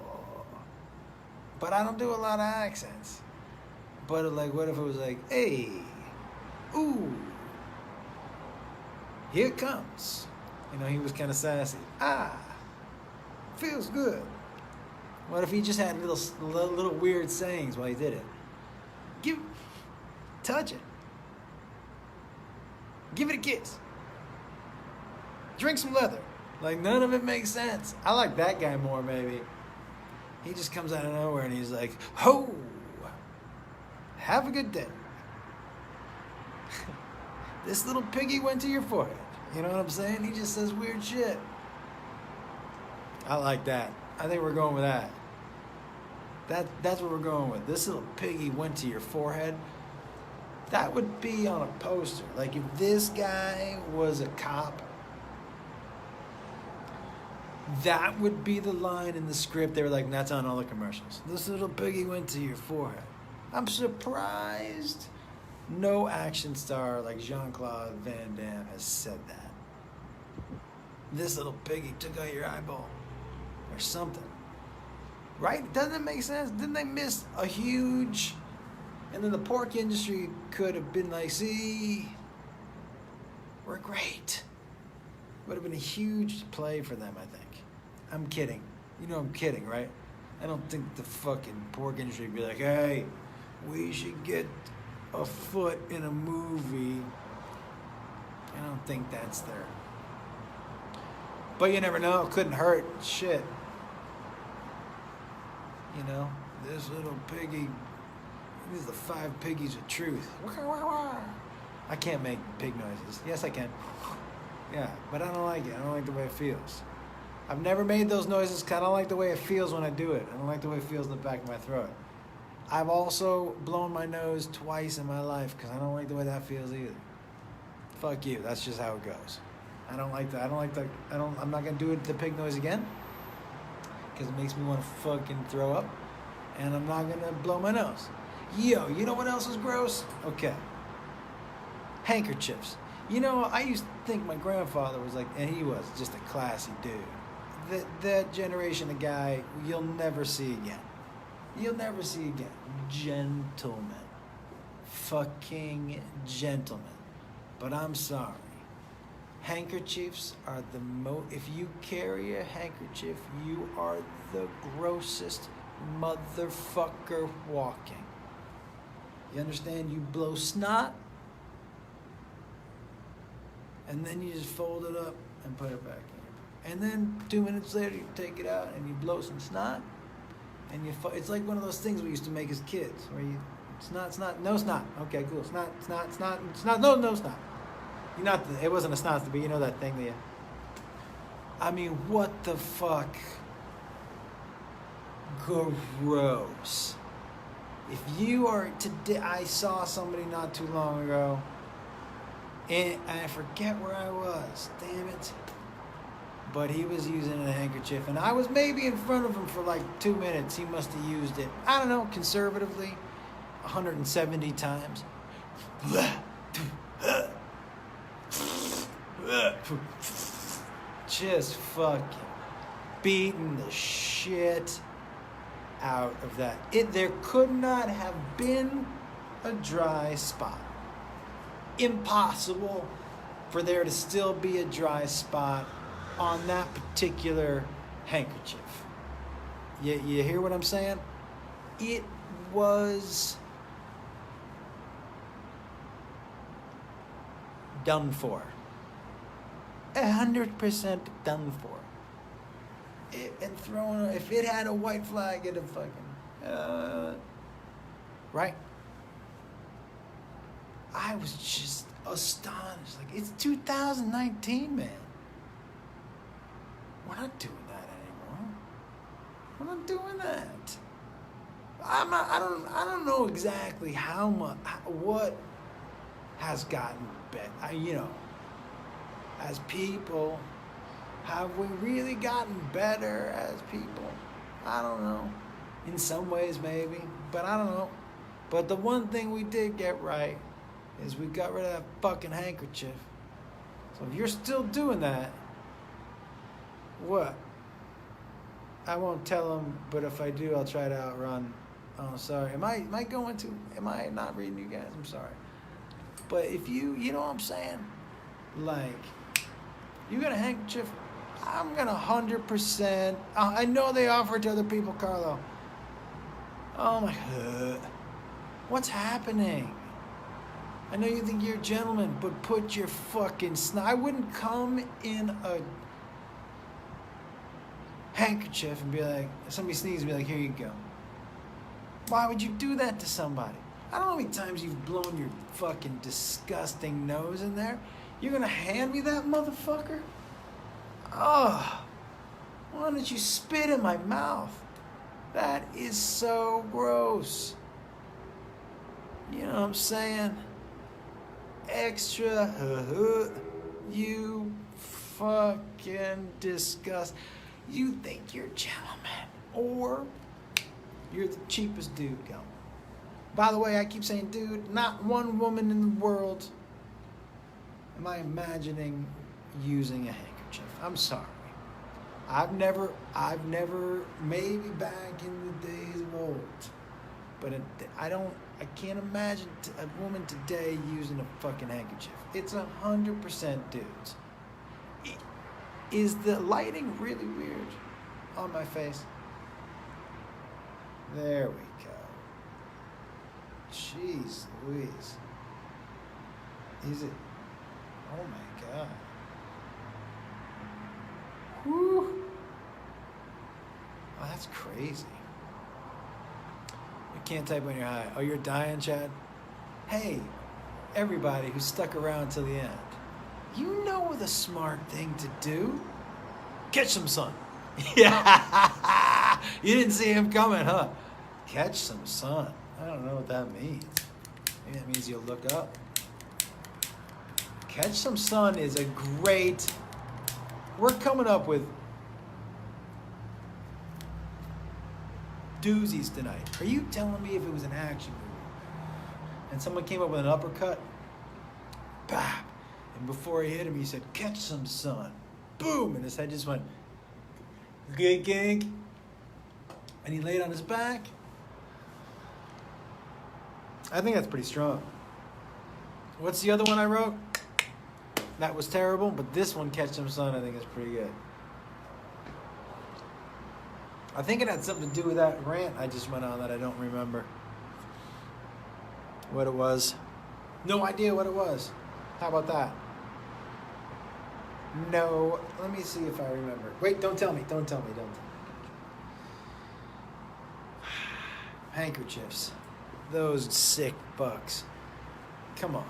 But I don't do a lot of accents. But like, what if it was like, hey, ooh, here it comes. You know, he was kind of sassy. Feels good. What if he just had little weird sayings while he did it? Touch it. Give it a kiss. Drink some leather. Like, none of it makes sense. I like that guy more, maybe. He just comes out of nowhere and he's like, ho! Have a good day. This little piggy went to your forehead. You know what I'm saying? He just says weird shit. I like that. I think we're going with that. That's what we're going with. This little piggy went to your forehead. That would be on a poster. Like, if this guy was a cop, that would be the line in the script. They were like, that's on all the commercials. This little piggy went to your forehead. I'm surprised no action star like Jean-Claude Van Damme has said that. This little piggy took out your eyeball. Or something. Right? Doesn't it make sense? Didn't they miss a huge... And then the pork industry could have been like, see, we're great. Would have been a huge play for them, I think. I'm kidding. You know I'm kidding, right? I don't think the fucking pork industry would be like, hey, we should get a foot in a movie. I don't think that's there. But you never know. It couldn't hurt. Shit. You know, this little piggy, these are the 5 piggies of truth. I can't make pig noises. Yes, I can. Yeah, but I don't like it. I don't like the way it feels. I've never made those noises because I don't like the way it feels when I do it. I don't like the way it feels in the back of my throat. I've also blown my nose twice in my life because I don't like the way that feels either. Fuck you. That's just how it goes. I don't like that. I'm not going to do the pig noise again because it makes me want to fucking throw up. And I'm not going to blow my nose. Yo, you know what else is gross? Okay. Handkerchiefs. You know, I used to think my grandfather was like, and he was just a classy dude. That generation of guy you'll never see again. You'll never see again. Gentlemen. Fucking gentlemen. But I'm sorry. Handkerchiefs are the if you carry a handkerchief, you are the grossest motherfucker walking. You understand? You blow snot, and then you just fold it up and put it back in. And then 2 minutes later, you take it out and you blow some snot, and it's like one of those things we used to make as kids, where you snot, no snot. Okay, cool. Snot, no snot. It wasn't a snot, but you know that thing that I mean, what the fuck? Gross. If you are today, I saw somebody not too long ago, and I forget where I was, damn it. But he was using a handkerchief, and I was maybe in front of him for like 2 minutes. He must have used it, I don't know, conservatively, 170 times. Just fucking beating the shit out of that. There could not have been a dry spot. Impossible for there to still be a dry spot on that particular handkerchief. You hear what I'm saying? It was done for. 100% done for. And throwing, if it had a white flag, it'd have fucking, right? I was just astonished. Like, it's 2019, man. We're not doing that anymore. We're not doing that. I don't know exactly how much, what has gotten better. You know, as people, have we really gotten better as people? I don't know. In some ways, maybe, but I don't know. But the one thing we did get right is we got rid of that fucking handkerchief. So if you're still doing that, what? I won't tell them, but if I do, I'll try to outrun. Oh, sorry. Am I not reading you guys? I'm sorry. But if you know what I'm saying? Like, you got a handkerchief? I'm gonna 100%. I know they offer it to other people, Carlo. Oh my God. What's happening? I know you think you're a gentleman, but put your fucking I wouldn't come in a handkerchief and be like, if somebody sneezes, be like, here you go. Why would you do that to somebody? I don't know how many times you've blown your fucking disgusting nose in there. You're gonna hand me that motherfucker? Oh, why don't you spit in my mouth? That is so gross. You know what I'm saying? Extra, you fucking disgust. You think you're a gentleman, or you're the cheapest dude going. By the way, I keep saying dude, not one woman in the world am I imagining using a handkerchief. I'm sorry. I've never, maybe back in the days of old, but I can't imagine a woman today using a fucking handkerchief. It's 100% dudes. Is the lighting really weird on my face? There we go. Jeez Louise. Is it? Oh my God. Whew. Oh, that's crazy. You can't type when you're high. Oh, you're dying, Chad? Hey, everybody who stuck around till the end. You know the smart thing to do. Catch some sun. Yeah. You didn't see him coming, huh? Catch some sun. I don't know what that means. Maybe that means you'll look up. Catch some sun is a great... We're coming up with doozies tonight. Are you telling me if it was an action movie and someone came up with an uppercut? Bap! And before he hit him, he said, catch some sun. Boom! And his head just went, gig, gig. And he laid on his back. I think that's pretty strong. What's the other one I wrote? That was terrible, but this one, Catch Some Sun, I think is pretty good. I think it had something to do with that rant I just went on that I don't remember what it was. No idea what it was. How about that? No. Let me see if I remember. Wait, don't tell me. Don't tell me. Handkerchiefs. Those sick bucks. Come on.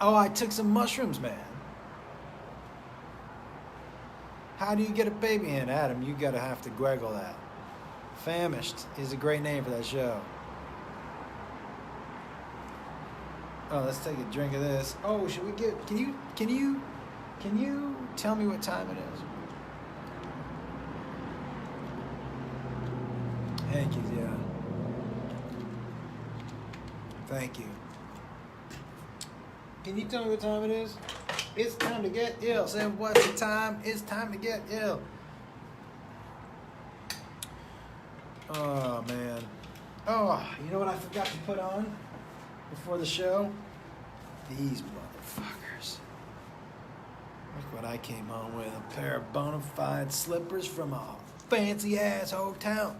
Oh, I took some mushrooms, man. How do you get a baby in, Adam? You gotta have to Gweggle that. Famished is a great name for that show. Oh, let's take a drink of this. Oh, should we get? Can you tell me what time it is? Yankees, yeah. Thank you. Can you tell me what time it is? It's time to get ill. Say, what's the time? It's time to get ill. Oh, man. Oh, you know what I forgot to put on before the show? These motherfuckers. Look what I came home with. A pair of bona fide slippers from a fancy-ass hotel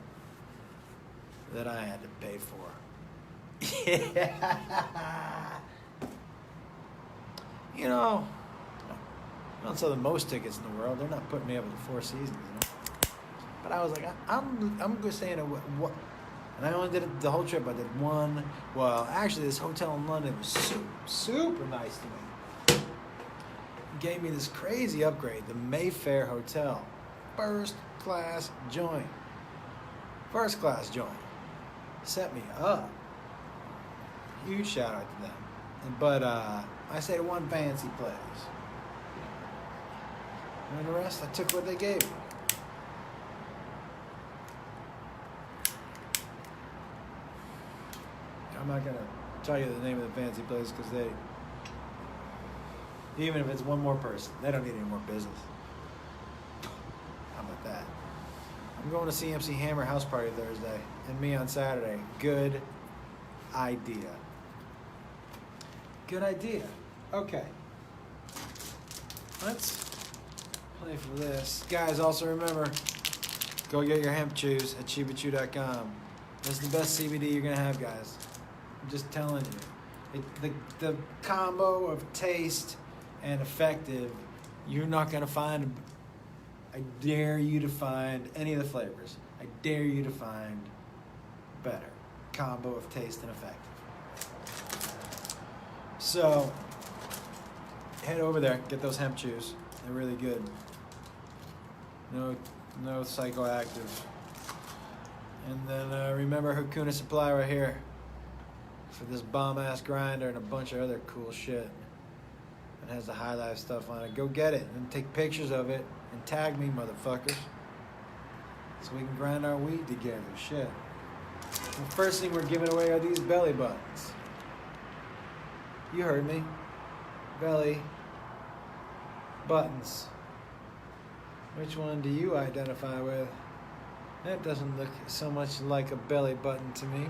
that I had to pay for. Yeah. you know, I don't sell the most tickets in the world. They're not putting me up at the Four Seasons, you know. But I was like, I'm just saying what. And I only did it the whole trip. I did one. Well, actually, this hotel in London was super nice to me. It gave me this crazy upgrade, the Mayfair Hotel, first class joint. Set me up. Huge shout out to them. But I stayed at one fancy place. And the rest, I took what they gave me. I'm not going to tell you the name of the fancy place because even if it's one more person, they don't need any more business. How about that? I'm going to CMC Hammer House Party Thursday and me on Saturday. Good idea. Good idea. Okay. Let's play for this. Guys, also remember, go get your hemp chews at chibachew.com. This is the best CBD you're going to have, guys. I'm just telling you. The combo of taste and effective, you're not going to find. I dare you to find any of the flavors. I dare you to find better combo of taste and effective. So head over there, get those hemp chews. They're really good. No psychoactive. And then remember Hakuna Supply right here for this bomb-ass grinder and a bunch of other cool shit. It has the High Life stuff on it. Go get it and take pictures of it and tag me, motherfuckers, so we can grind our weed together. Shit. The first thing we're giving away are these belly buttons. You heard me. Belly buttons. Which one do you identify with? That doesn't look so much like a belly button to me.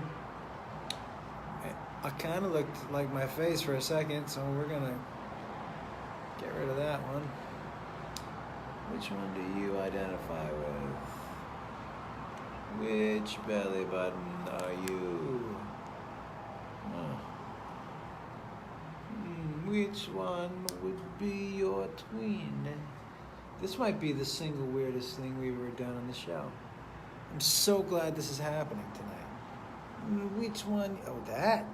I kind of looked like my face for a second, so we're gonna get rid of that one. Which one do you identify with? Which belly button are you? Which one would be your twin? This might be the single weirdest thing we've ever done on the show. I'm so glad this is happening tonight. Which one? Oh, that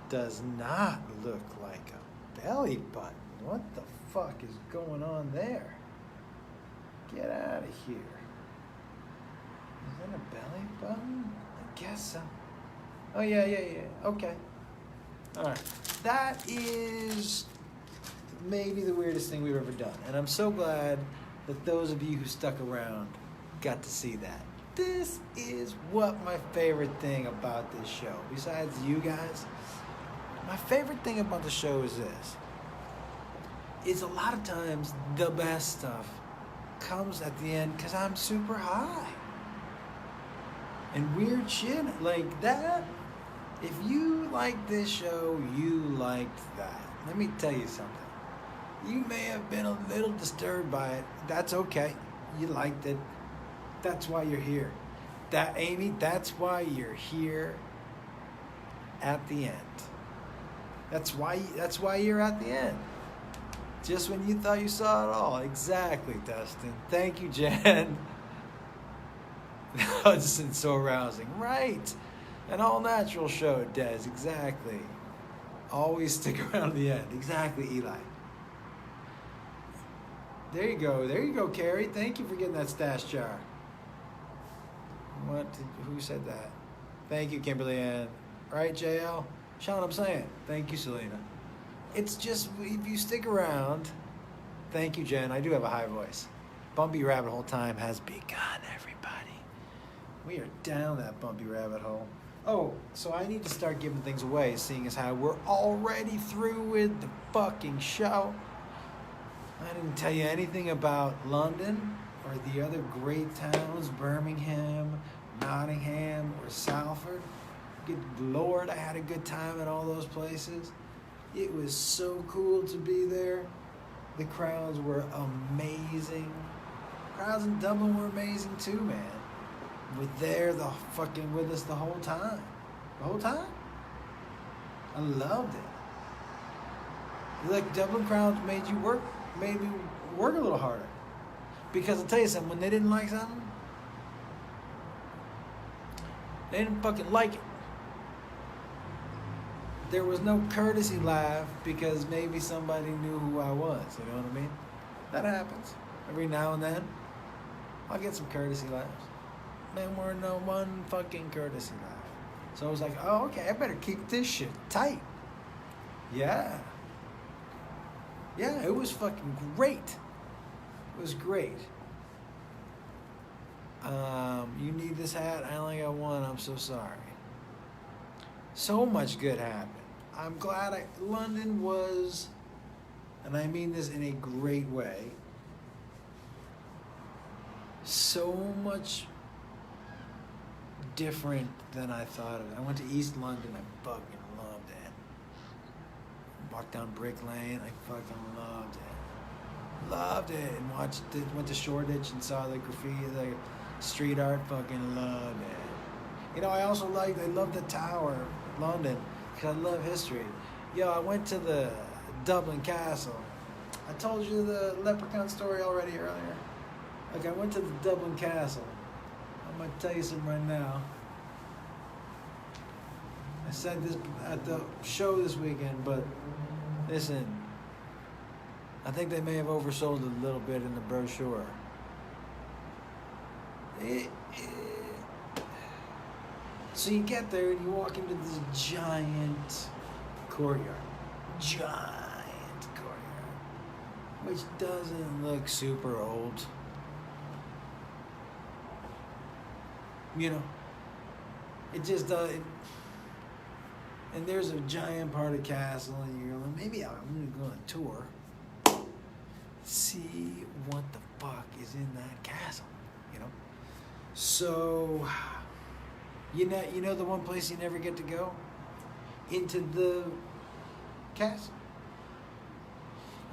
does not look like a belly button. What the fuck is going on there? Get out of here. Is that a belly button? I guess so. Oh, yeah. Okay. All right. That is maybe the weirdest thing we've ever done. And I'm so glad that those of you who stuck around got to see that. This is what my favorite thing about this show, besides you guys, my favorite thing about the show is this. Is a lot of times the best stuff comes at the end because I'm super high. And weird shit like that. If you like this show, you liked that. Let me tell you something. You may have been a little disturbed by it. That's okay. You liked it. That's why you're here. Amy, that's why you're here at the end. That's why you're at the end. Just when you thought you saw it all. Exactly, Dustin. Thank you, Jen. Hudson's so arousing. Right. An all-natural show, Des. Exactly. Always stick around to the end. Exactly, Eli. There you go, Carrie. Thank you for getting that stash jar. Who said that? Thank you, Kimberly Ann. Right, JL? Sean, I'm saying. Thank you, Selena. It's just, if you stick around, thank you, Jen. I do have a high voice. Bumpy rabbit hole time has begun, everybody. We are down that bumpy rabbit hole. Oh, so I need to start giving things away, seeing as how we're already through with the fucking show. I didn't tell you anything about London or the other great towns, Birmingham, Nottingham, or Salford. Good Lord, I had a good time at all those places. It was so cool to be there. The crowds were amazing. Crowds in Dublin were amazing too, man. Were there with us the whole time. The whole time. I loved it. Like Dublin crowds made me work a little harder. Because I'll tell you something, when they didn't like something, they didn't fucking like it. There was no courtesy laugh because maybe somebody knew who I was. You know what I mean? That happens. Every now and then, I'll get some courtesy laughs. Man, we're no one fucking courtesy laugh. So I was like, oh, okay, I better keep this shit tight. Yeah. Yeah, it was fucking great. It was great. You need this hat? I only got one. I'm so sorry. So much good happened. I'm glad London was, and I mean this in a great way, so much different than I thought of it. I went to East London. I fucking loved it. Walked down Brick Lane. I fucking loved it. Loved it. And went to Shoreditch and saw the graffiti, the street art. Fucking loved it. You know, I love the Tower, London, because I love history. Yo, I went to the Dublin Castle. I told you the leprechaun story already earlier. Like, I went to the Dublin Castle. I'm going to tell you something right now. I said this at the show this weekend, but listen, I think they may have oversold it a little bit in the brochure. So you get there and you walk into this giant courtyard. Giant courtyard. Which doesn't look super old. You know, it just does. And there's a giant part of the castle, and you're like, maybe I'm going to go on a tour, see what the fuck is in that castle, you know? So, you know the one place you never get to go? Into the castle.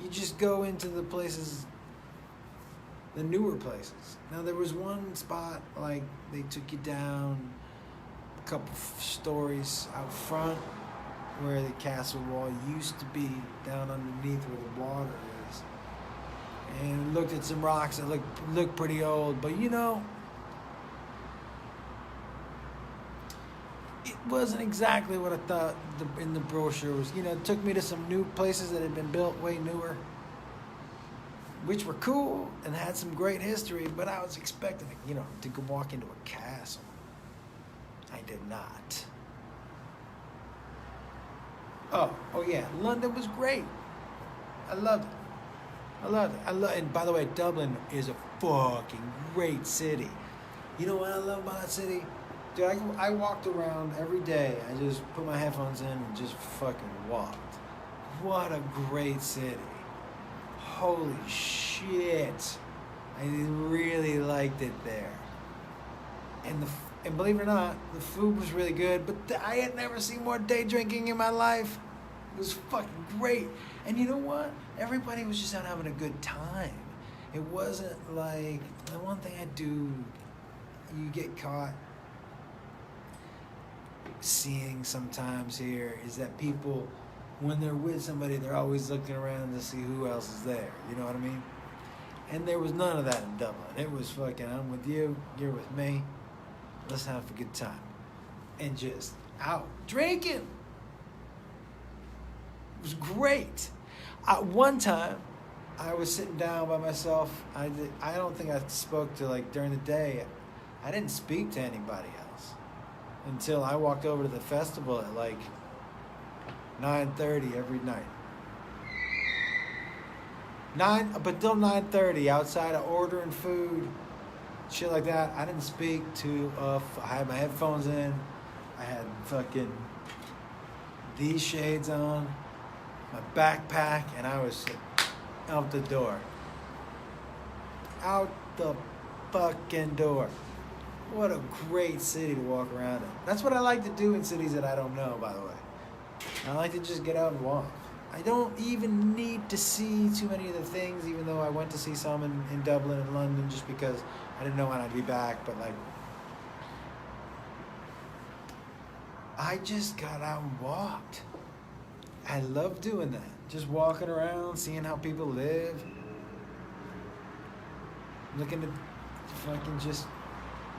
You just go into the places, the newer places. Now, there was one spot, like, they took you down a couple stories out front where the castle wall used to be, down underneath where the water is. And looked at some rocks that looked pretty old, but you know, it wasn't exactly what I thought in the brochure was. You know, it took me to some new places that had been built way newer, which were cool and had some great history, but I was expecting, you know, to go walk into a castle. I did not. Oh yeah, London was great. I loved it. And by the way, Dublin is a fucking great city. You know what I love about that city? Dude, I walked around every day. I just put my headphones in and just fucking walked. What a great city. Holy shit. I really liked it there. And believe it or not, the food was really good, but I had never seen more day drinking in my life. It was fucking great. And you know what? Everybody was just out having a good time. It wasn't like, the one thing I do, you get caught seeing sometimes here is that people, when they're with somebody, they're always looking around to see who else is there. You know what I mean? And there was none of that in Dublin. It was fucking, I'm with you, you're with me. Let's have a good time. And just out drinking. It was great. One time, I was sitting down by myself. I don't think I spoke to, like, during the day. I didn't speak to anybody else until I walked over to the festival at like 9:30 every night. But till 9:30, outside of ordering food, shit like that, I didn't speak to. I had my headphones in. I had fucking these shades on, my backpack, and I was out the door. Out the fucking door. What a great city to walk around in. That's what I like to do in cities that I don't know, by the way. I like to just get out and walk. I don't even need to see too many of the things, even though I went to see some in Dublin and London just because I didn't know when I'd be back. But, like, I just got out and walked. I love doing that. Just walking around, seeing how people live. Looking at fucking just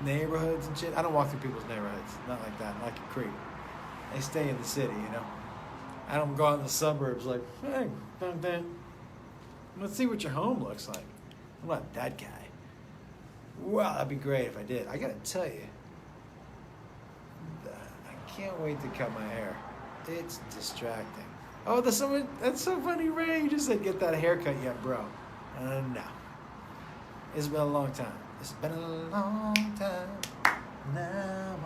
neighborhoods and shit. I don't walk through people's neighborhoods. Not like that. Not like a creep. I stay in the city, you know. I don't go out in the suburbs like, hey, let's see what your home looks like. I'm not that guy. Well, that'd be great if I did. I gotta tell you, I can't wait to cut my hair. It's distracting. Oh, that's so funny, Ray. You just said get that haircut yet, bro. No. It's been a long time. It's been a long time. Now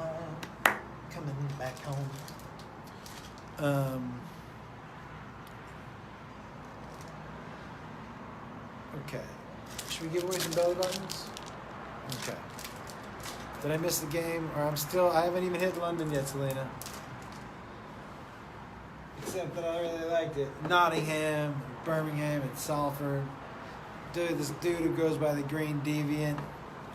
I'm coming back home. Okay. Should we give away some belly buttons? Okay. Did I miss the game? Or I haven't even hit London yet, Selena. Except that I really liked it. Nottingham, Birmingham, and Salford. This dude who goes by the Green Deviant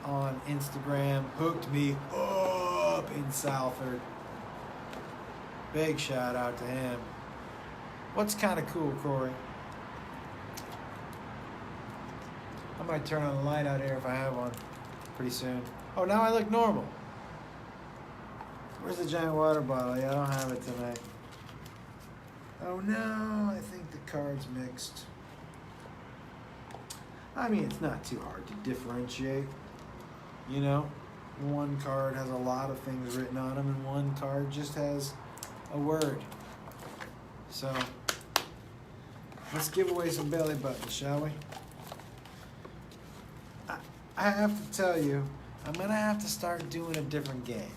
on Instagram hooked me up in Salford. Big shout out to him. What's kind of cool, Corey? I might turn on the light out here if I have one pretty soon. Oh, now I look normal. Where's the giant water bottle? Yeah, I don't have it tonight. Oh no, I think the card's mixed. I mean, it's not too hard to differentiate. You know, one card has a lot of things written on them, and one card just has a word. So, let's give away some belly buttons, shall we? I have to tell you, I'm going to have to start doing a different game.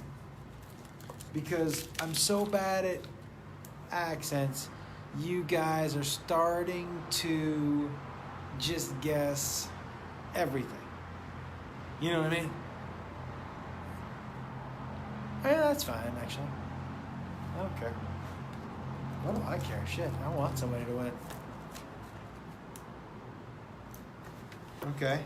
Because I'm so bad at accents, you guys are starting to just guess everything. You know what I mean? Yeah, that's fine, actually. I don't care. What do I care? Shit, I want somebody to win. Okay.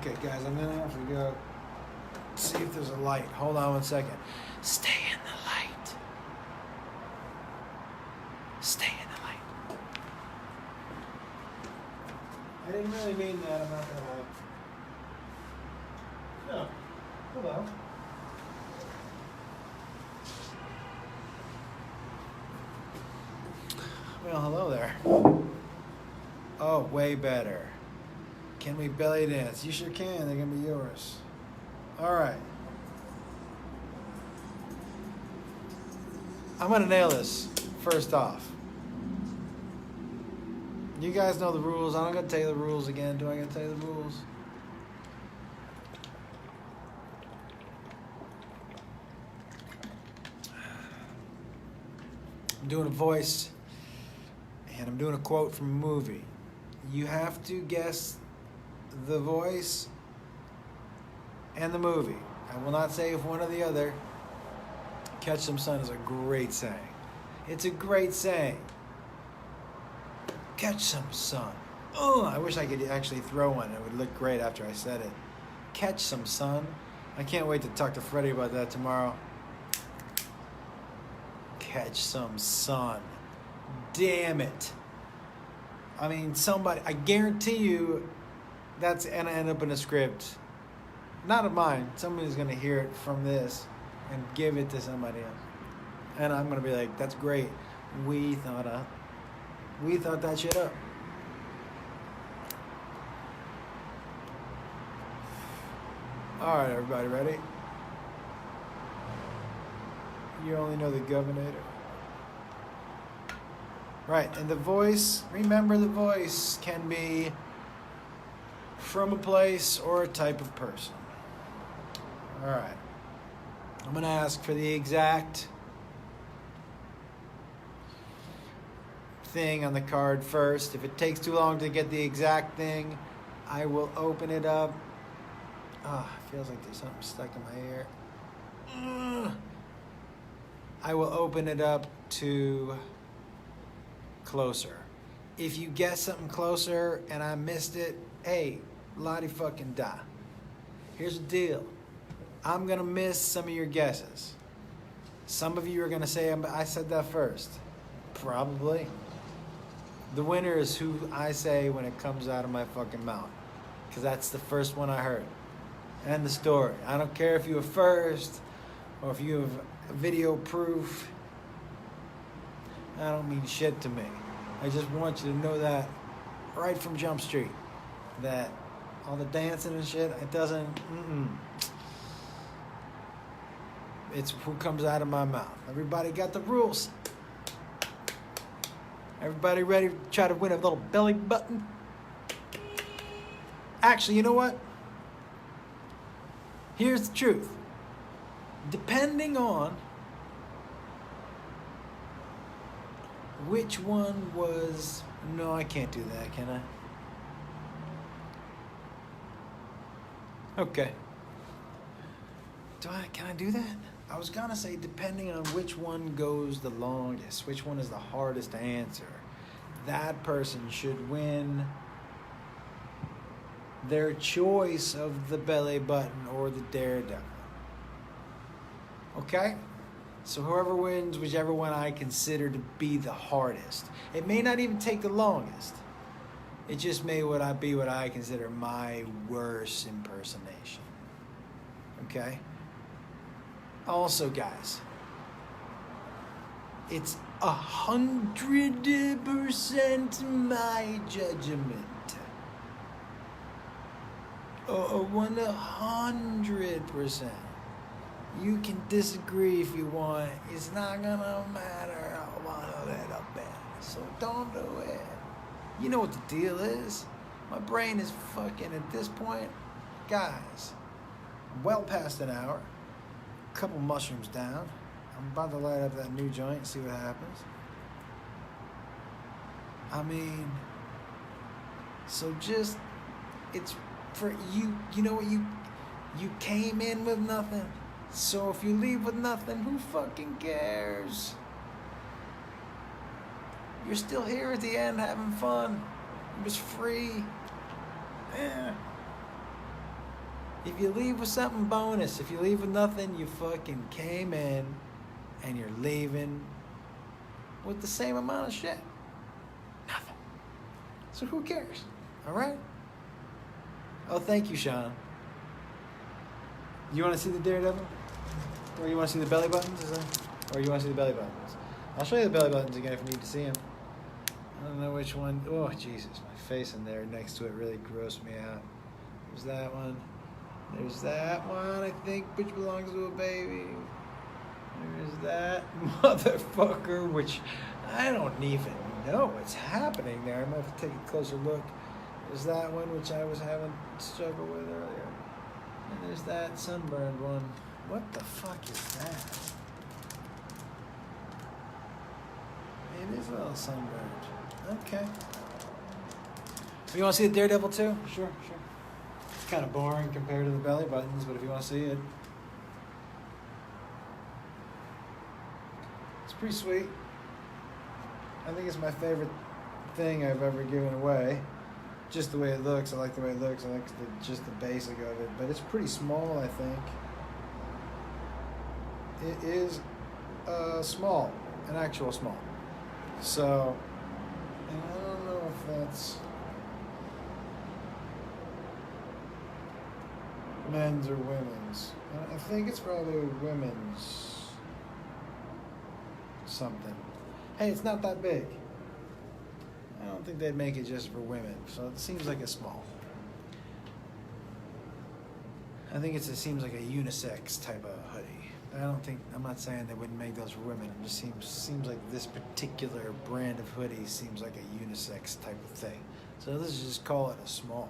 Okay, guys, I'm gonna have to go see if there's a light. Hold on one second. Stay in the light. Stay in the light. I didn't really mean that. I'm not gonna lie. No. Hello. Well, hello there. Oh, way better. Can we belly dance? You sure can. They're going to be yours. All right. I'm going to nail this first off. You guys know the rules. I'm not going to tell you the rules again. Do I got to tell you the rules? I'm doing a voice, and I'm doing a quote from a movie. You have to guess the voice and the movie. I will not say if one or the other. Catch some sun is a great saying. It's a great saying. Catch some sun. Oh, I wish I could actually throw one. It would look great after I said it. Catch some sun. I can't wait to talk to Freddie about that tomorrow. Catch some sun. Damn it. I mean, somebody, I guarantee you that's going to end up in a script. Not of mine. Somebody's going to hear it from this and give it to somebody else. And I'm going to be like, that's great. We thought that shit up. All right, everybody, ready? You only know the governor. Right, and the voice, remember the voice can be from a place or a type of person. All right. I'm going to ask for the exact thing on the card first. If it takes too long to get the exact thing, I will open it up. Ah, it feels like there's something stuck in my ear. I will open it up to closer. If you guess something closer and I missed it, hey, Lottie fucking da. Here's the deal. I'm going to miss some of your guesses. Some of you are going to say I said that first. Probably. The winner is who I say when it comes out of my fucking mouth. Because that's the first one I heard. And the story. I don't care if you were first or if you have video proof. I don't mean shit to me. I just want you to know that right from Jump Street. That all the dancing and shit, it doesn't... It's who comes out of my mouth. Everybody got the rules. Everybody ready to try to win a little belly button? Actually, you know what? Here's the truth. Depending on which one was... No, I can't do that, can I? Okay. Can I do that? I was gonna say depending on which one goes the longest, which one is the hardest to answer, that person should win their choice of the belly button or the daredevil. Okay? So whoever wins, whichever one I consider to be the hardest. It may not even take the longest. It just may be what I consider my worst impersonation. Okay? Also, guys, it's 100% my judgment. 100%. You can disagree if you want. It's not gonna matter one little bit. So don't do it. You know what the deal is. My brain is fucking at this point. Guys, well past an hour. Couple mushrooms down. I'm about to light up that new joint and see what happens. I mean, so just, it's for you. You know what, you came in with nothing. So if you leave with nothing, who fucking cares? You're still here at the end having fun. It was free. Yeah. If you leave with something bonus, if you leave with nothing, you fucking came in and you're leaving with the same amount of shit. Nothing. So who cares? All right? Oh, thank you, Sean. You want to see the daredevil? Or you want to see the belly buttons? Or you want to see the belly buttons? I'll show you the belly buttons again if you need to see them. I don't know which one. Oh, Jesus. My face in there next to it really grossed me out. There's that one. There's that one, I think, which belongs to a baby. There's that motherfucker, which I don't even know what's happening there. I might have to take a closer look. There's that one, which I was having struggle with earlier. And there's that sunburned one. What the fuck is that? It is a little sunburned. Okay. You want to see the daredevil too? Sure. It's kind of boring compared to the belly buttons, but if you want to see it, it's pretty sweet. I think it's my favorite thing I've ever given away. Just the way it looks. I like the way it looks. I like just the basic of it. But it's pretty small, I think. It is small, an actual small. So, and I don't know if that's men's or women's. I think it's probably women's something. Hey, it's not that big. I don't think they'd make it just for women, so it seems like a small. I think it seems like a unisex type of hoodie. I'm not saying they wouldn't make those for women. It just seems like this particular brand of hoodie seems like a unisex type of thing. So let's just call it a small.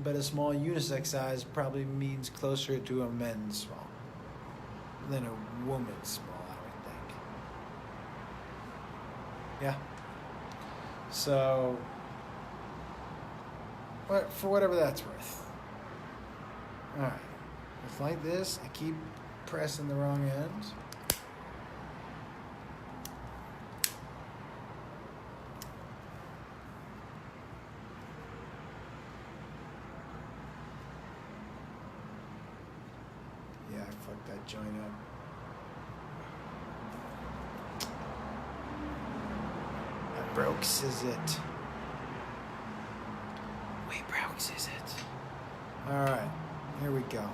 But a small unisex size probably means closer to a men's small than a woman's small, I would think. Yeah. So, for whatever that's worth. All right. It's like this. I keep pressing the wrong end. joint up. How brokes is it? Way brokes is it? All right, here we go.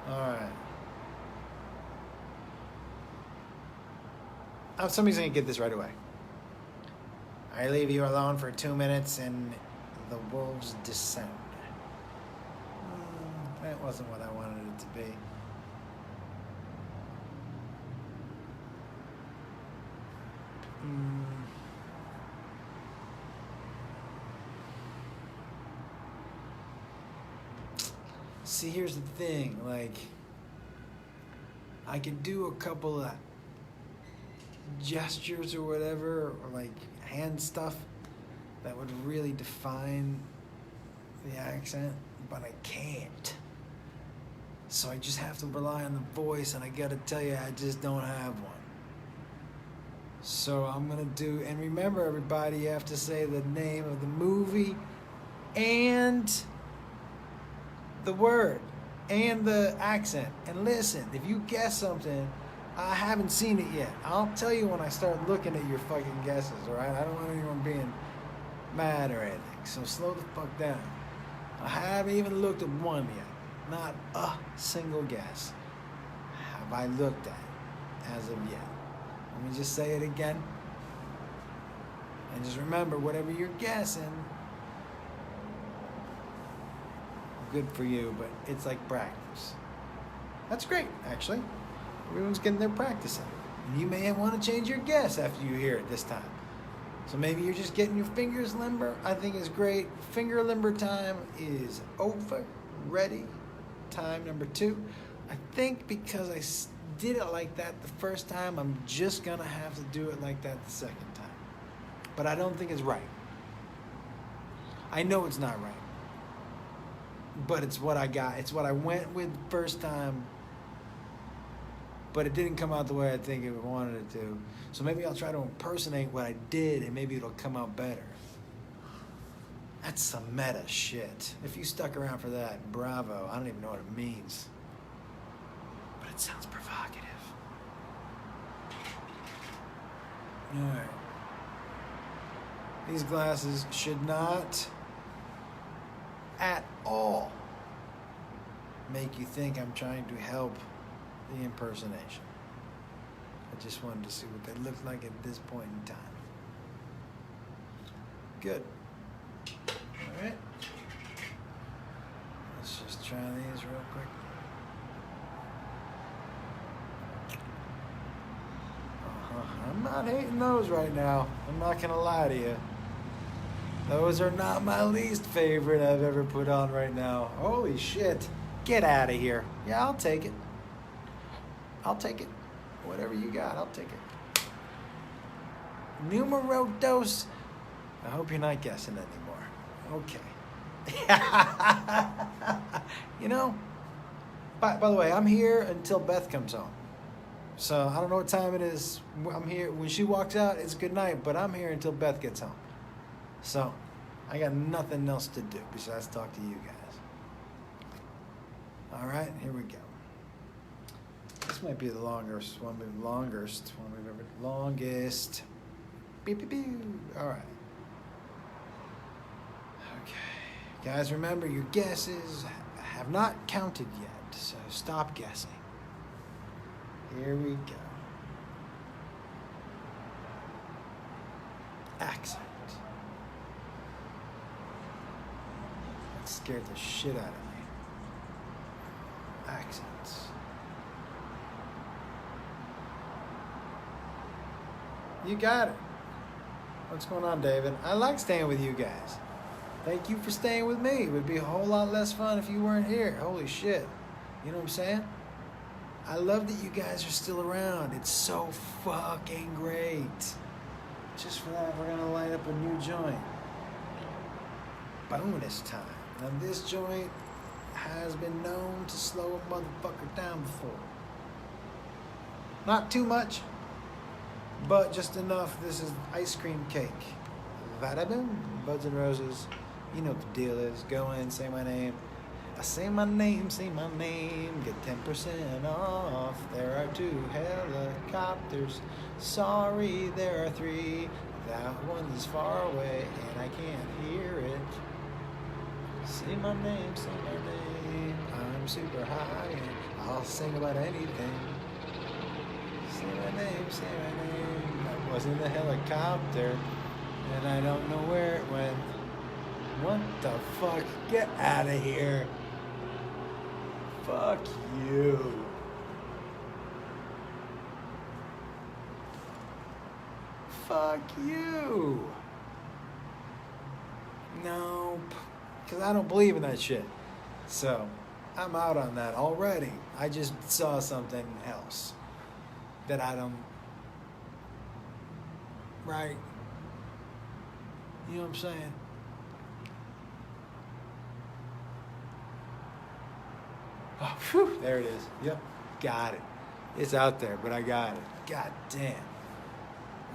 All right. Oh, somebody's gonna get this right away. I leave you alone for 2 minutes and the wolves descend. That wasn't what I wanted it to be. See, here's the thing, like, I could do a couple of gestures or whatever, or like hand stuff that would really define the accent, but I can't. So I just have to rely on the voice, and I gotta tell you, I just don't have one. So I'm gonna do, and remember everybody, you have to say the name of the movie and the word and the accent. And listen, if you guess something, I haven't seen it yet. I'll tell you when I start looking at your fucking guesses, alright? I don't want anyone being mad or anything, so slow the fuck down. I haven't even looked at one yet. Not a single guess have I looked at as of yet. Let me just say it again. And just remember, whatever you're guessing, good for you, but it's like practice. That's great, actually. Everyone's getting their practice in. And you may want to change your guess after you hear it this time. So maybe you're just getting your fingers limber. I think it's great. Finger limber time is over. Ready. Time number 2. I think because I did it like that the first time, I'm just going to have to do it like that the second time. But I don't think it's right. I know it's not right. But it's what I got. It's what I went with first time. But it didn't come out the way I think it wanted it to. So maybe I'll try to impersonate what I did, and maybe it'll come out better. That's some meta shit. If you stuck around for that, bravo. I don't even know what it means. But it sounds provocative. Alright. These glasses should not at all make you think I'm trying to help the impersonation. I just wanted to see what they look like at this point in time. Good. All right. Let's just try these real quick. I'm not hating those right now. I'm not gonna lie to you. Those are not my least favorite I've ever put on right now. Holy shit. Get out of here. Yeah, I'll take it. I'll take it. Whatever you got, I'll take it. Numero dos. I hope you're not guessing anymore. Okay. You know, by the way, I'm here until Beth comes home. So I don't know what time it is. I'm here. When she walks out, it's good night, but I'm here until Beth gets home. So I got nothing else to do besides talk to you guys. All right, here we go. This might be the longest one we've ever, longest. Beep, beep, beep. All right. Okay. Guys, remember your guesses have not counted yet, so stop guessing. Here we go. Accent. That scared the shit out of me. Accents. You got it. What's going on, David? I like staying with you guys. Thank you for staying with me. It would be a whole lot less fun if you weren't here. Holy shit. You know what I'm saying? I love that you guys are still around. It's so fucking great. Just for that, we're going to light up a new joint. Bonus time. Now, this joint has been known to slow a motherfucker down before. Not too much, but just enough. This is ice cream cake. Vadaboom, Buds and Roses. You know what the deal is. Go in, say my name. Say my name, get 10% off. There are 2 helicopters. Sorry, there are 3. That one is far away and I can't hear it. Say my name, I'm super high and I'll sing about anything. Say my name, That wasn't a helicopter and I don't know where it went. What the fuck? Get out of here. Fuck you. Fuck you. Nope. Because I don't believe in that shit. So, I'm out on that already. I just saw something else that I don't... Right? You know what I'm saying? Oh, whew, there it is. Yep, got it. It's out there, but I got it. God damn.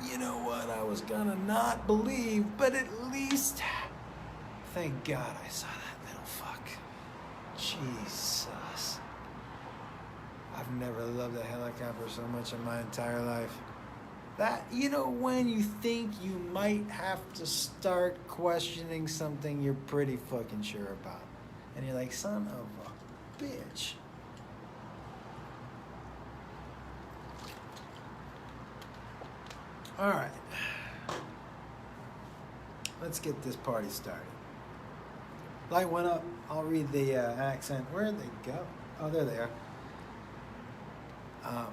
You know what? I was gonna not believe, but at least, thank God I saw that little fuck. Jesus. I've never loved a helicopter so much in my entire life. That, you know, when you think you might have to start questioning something you're pretty fucking sure about. And you're like, son of a bitch. All right. Let's get this party started. Light went up. I'll read the accent. Where'd they go? Oh, there they are. Yeah,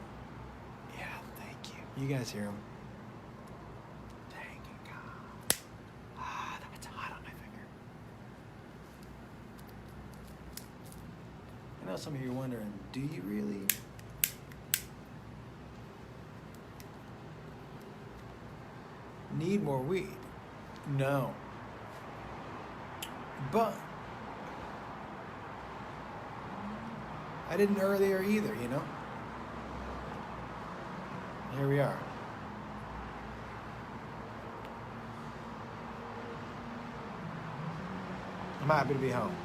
thank you. You guys hear them? Thank you, God. Ah, that's hot on my finger. I know some of you are wondering, do you really? Need more weed? No. But I didn't earlier either, you know? Here we are. I'm happy to be home.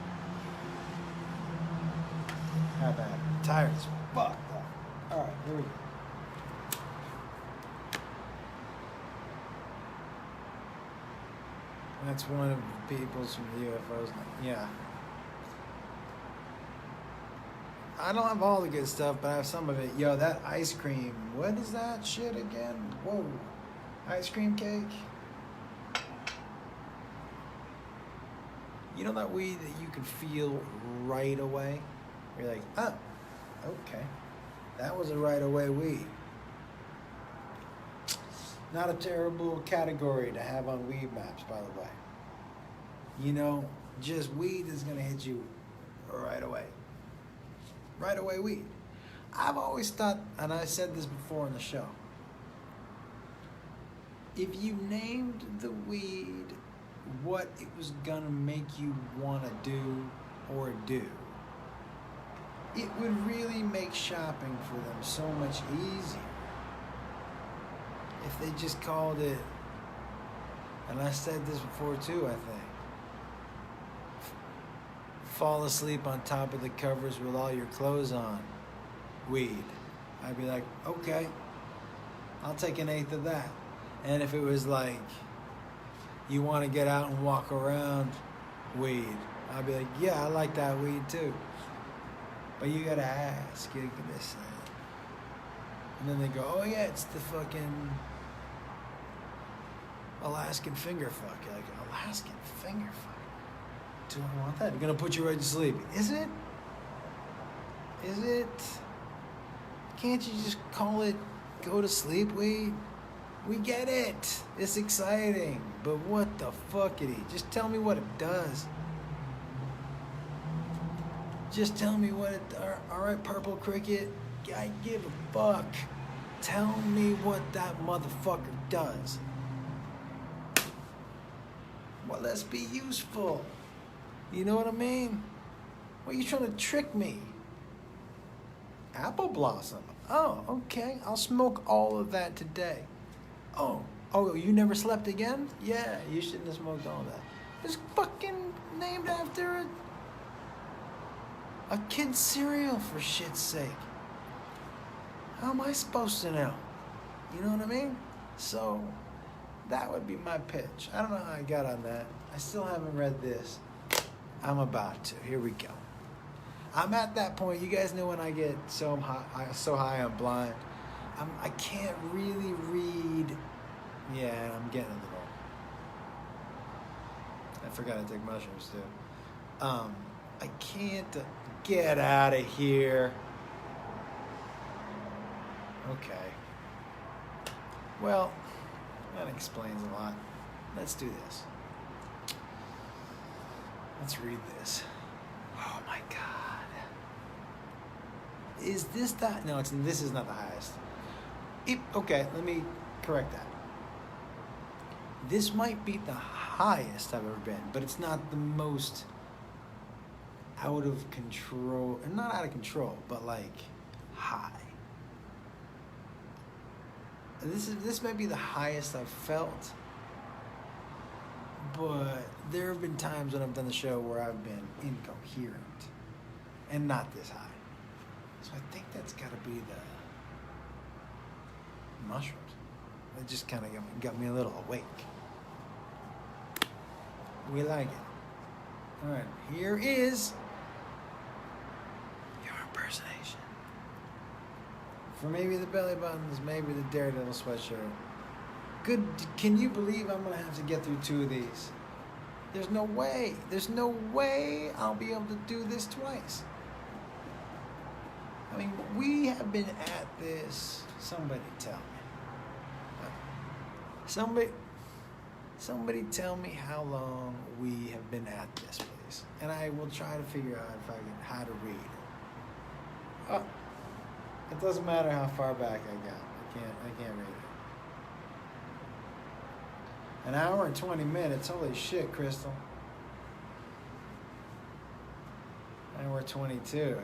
Not bad. Tired as fuck, though. All right, here we go. That's one of the people's from the UFOs. Yeah. I don't have all the good stuff, but I have some of it. Yo, that ice cream. What is that shit again? Whoa. Ice cream cake? You know that weed that you can feel right away? You're like, oh, okay. That was a right away weed. Not a terrible category to have on weed maps, by the way. You know, just weed is going to hit you right away. Right away weed. I've always thought, and I said this before on the show, if you named the weed what it was going to make you want to do or do, it would really make shopping for them so much easier. If they just called it, and I said this before too, I think, fall asleep on top of the covers with all your clothes on, weed. I'd be like, okay, I'll take an eighth of that. And if it was like, you want to get out and walk around, weed, I'd be like, yeah, I like that weed too. But you gotta ask, you get this. And then they go, oh yeah, it's the fucking Alaskan finger fuck. You're like, Alaskan finger fuck? Do I want that? You're gonna put you right to sleep. Is it? Is it? Can't you just call it go to sleep weed? We get it. It's exciting. But what the fuckity? Just tell me what it does. Just tell me what it... Alright, Purple Cricket. I give a fuck. Tell me what that motherfucker does. Well, let's be useful. You know what I mean? What are you trying to trick me? Apple blossom. Oh, okay. I'll smoke all of that today. Oh, you never slept again? Yeah, you shouldn't have smoked all that. It's fucking named after A kid's cereal, for shit's sake. How am I supposed to know? You know what I mean? So, that would be my pitch. I don't know how I got on that. I still haven't read this. I'm about to. Here we go. I'm at that point. You guys know when I get so high I'm blind. I can't really read. Yeah, I'm getting a little. I forgot to take mushrooms too. I can't get out of here. Okay. Well, that explains a lot. Let's do this. Let's read this. Oh my God. Is this that? No, this is not the highest. Okay, let me correct that. This might be the highest I've ever been, but it's not the most out of control. And not out of control, but like high. This might be the highest I've felt, but there have been times when I've done the show where I've been incoherent and not this high. So I think that's got to be the mushrooms. It just kind of got me a little awake. We like it. All right, here is your impersonation. For maybe the belly buttons, maybe the Daredevil sweatshirt. Good. Can you believe I'm going to have to get through 2 of these? There's no way. There's no way I'll be able to do this twice. I mean, we have been at this. Somebody tell me. Somebody tell me how long we have been at this, please. And I will try to figure out how to read. Oh. It doesn't matter how far back I got. I can't read it. 1 hour and 20 minutes. Holy shit, Crystal. Hour 22.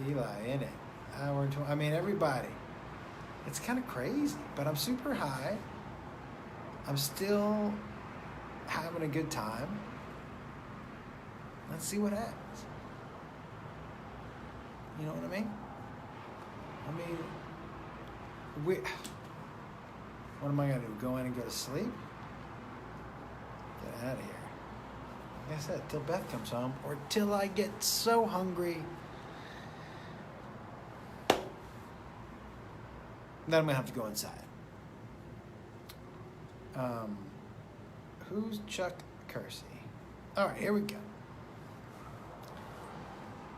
Eli in it. Hour and 20. I mean, everybody. It's kind of crazy, but I'm super high. I'm still having a good time. Let's see what happens. You know what I mean? What am I going to do? Go in and go to sleep? Get out of here. Like I said, till Beth comes home or till I get so hungry that I'm going to have to go inside. Who's Chuck Kersey? All right, here we go.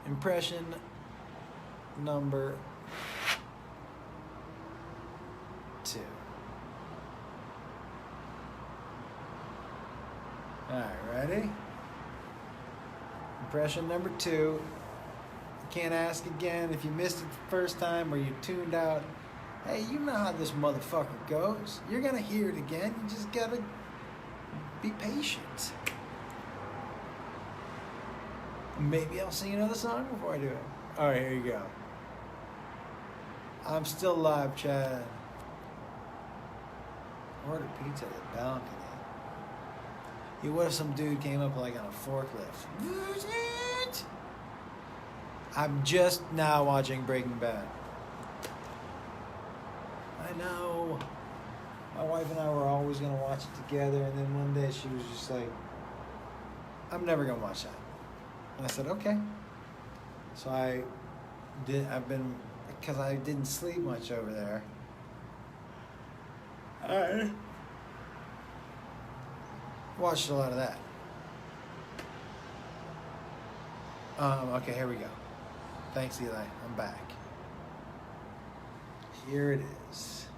Impression number 2. All right, ready? Impression number 2. You can't ask again if you missed it the first time or you tuned out. Hey, you know how this motherfucker goes. You're gonna hear it again. You just gotta be patient. Maybe I'll sing another song before I do it. All right, here you go. I'm still live, Chad. Order pizza at the balcony. Yeah, what if some dude came up like on a forklift? I'm just now watching Breaking Bad. I know. My wife and I were always going to watch it together, and then one day she was just like, I'm never going to watch that. And I said, okay. So because I didn't sleep much over there. I watched a lot of that. Okay, here we go. Thanks, Eli. I'm back. Here it is.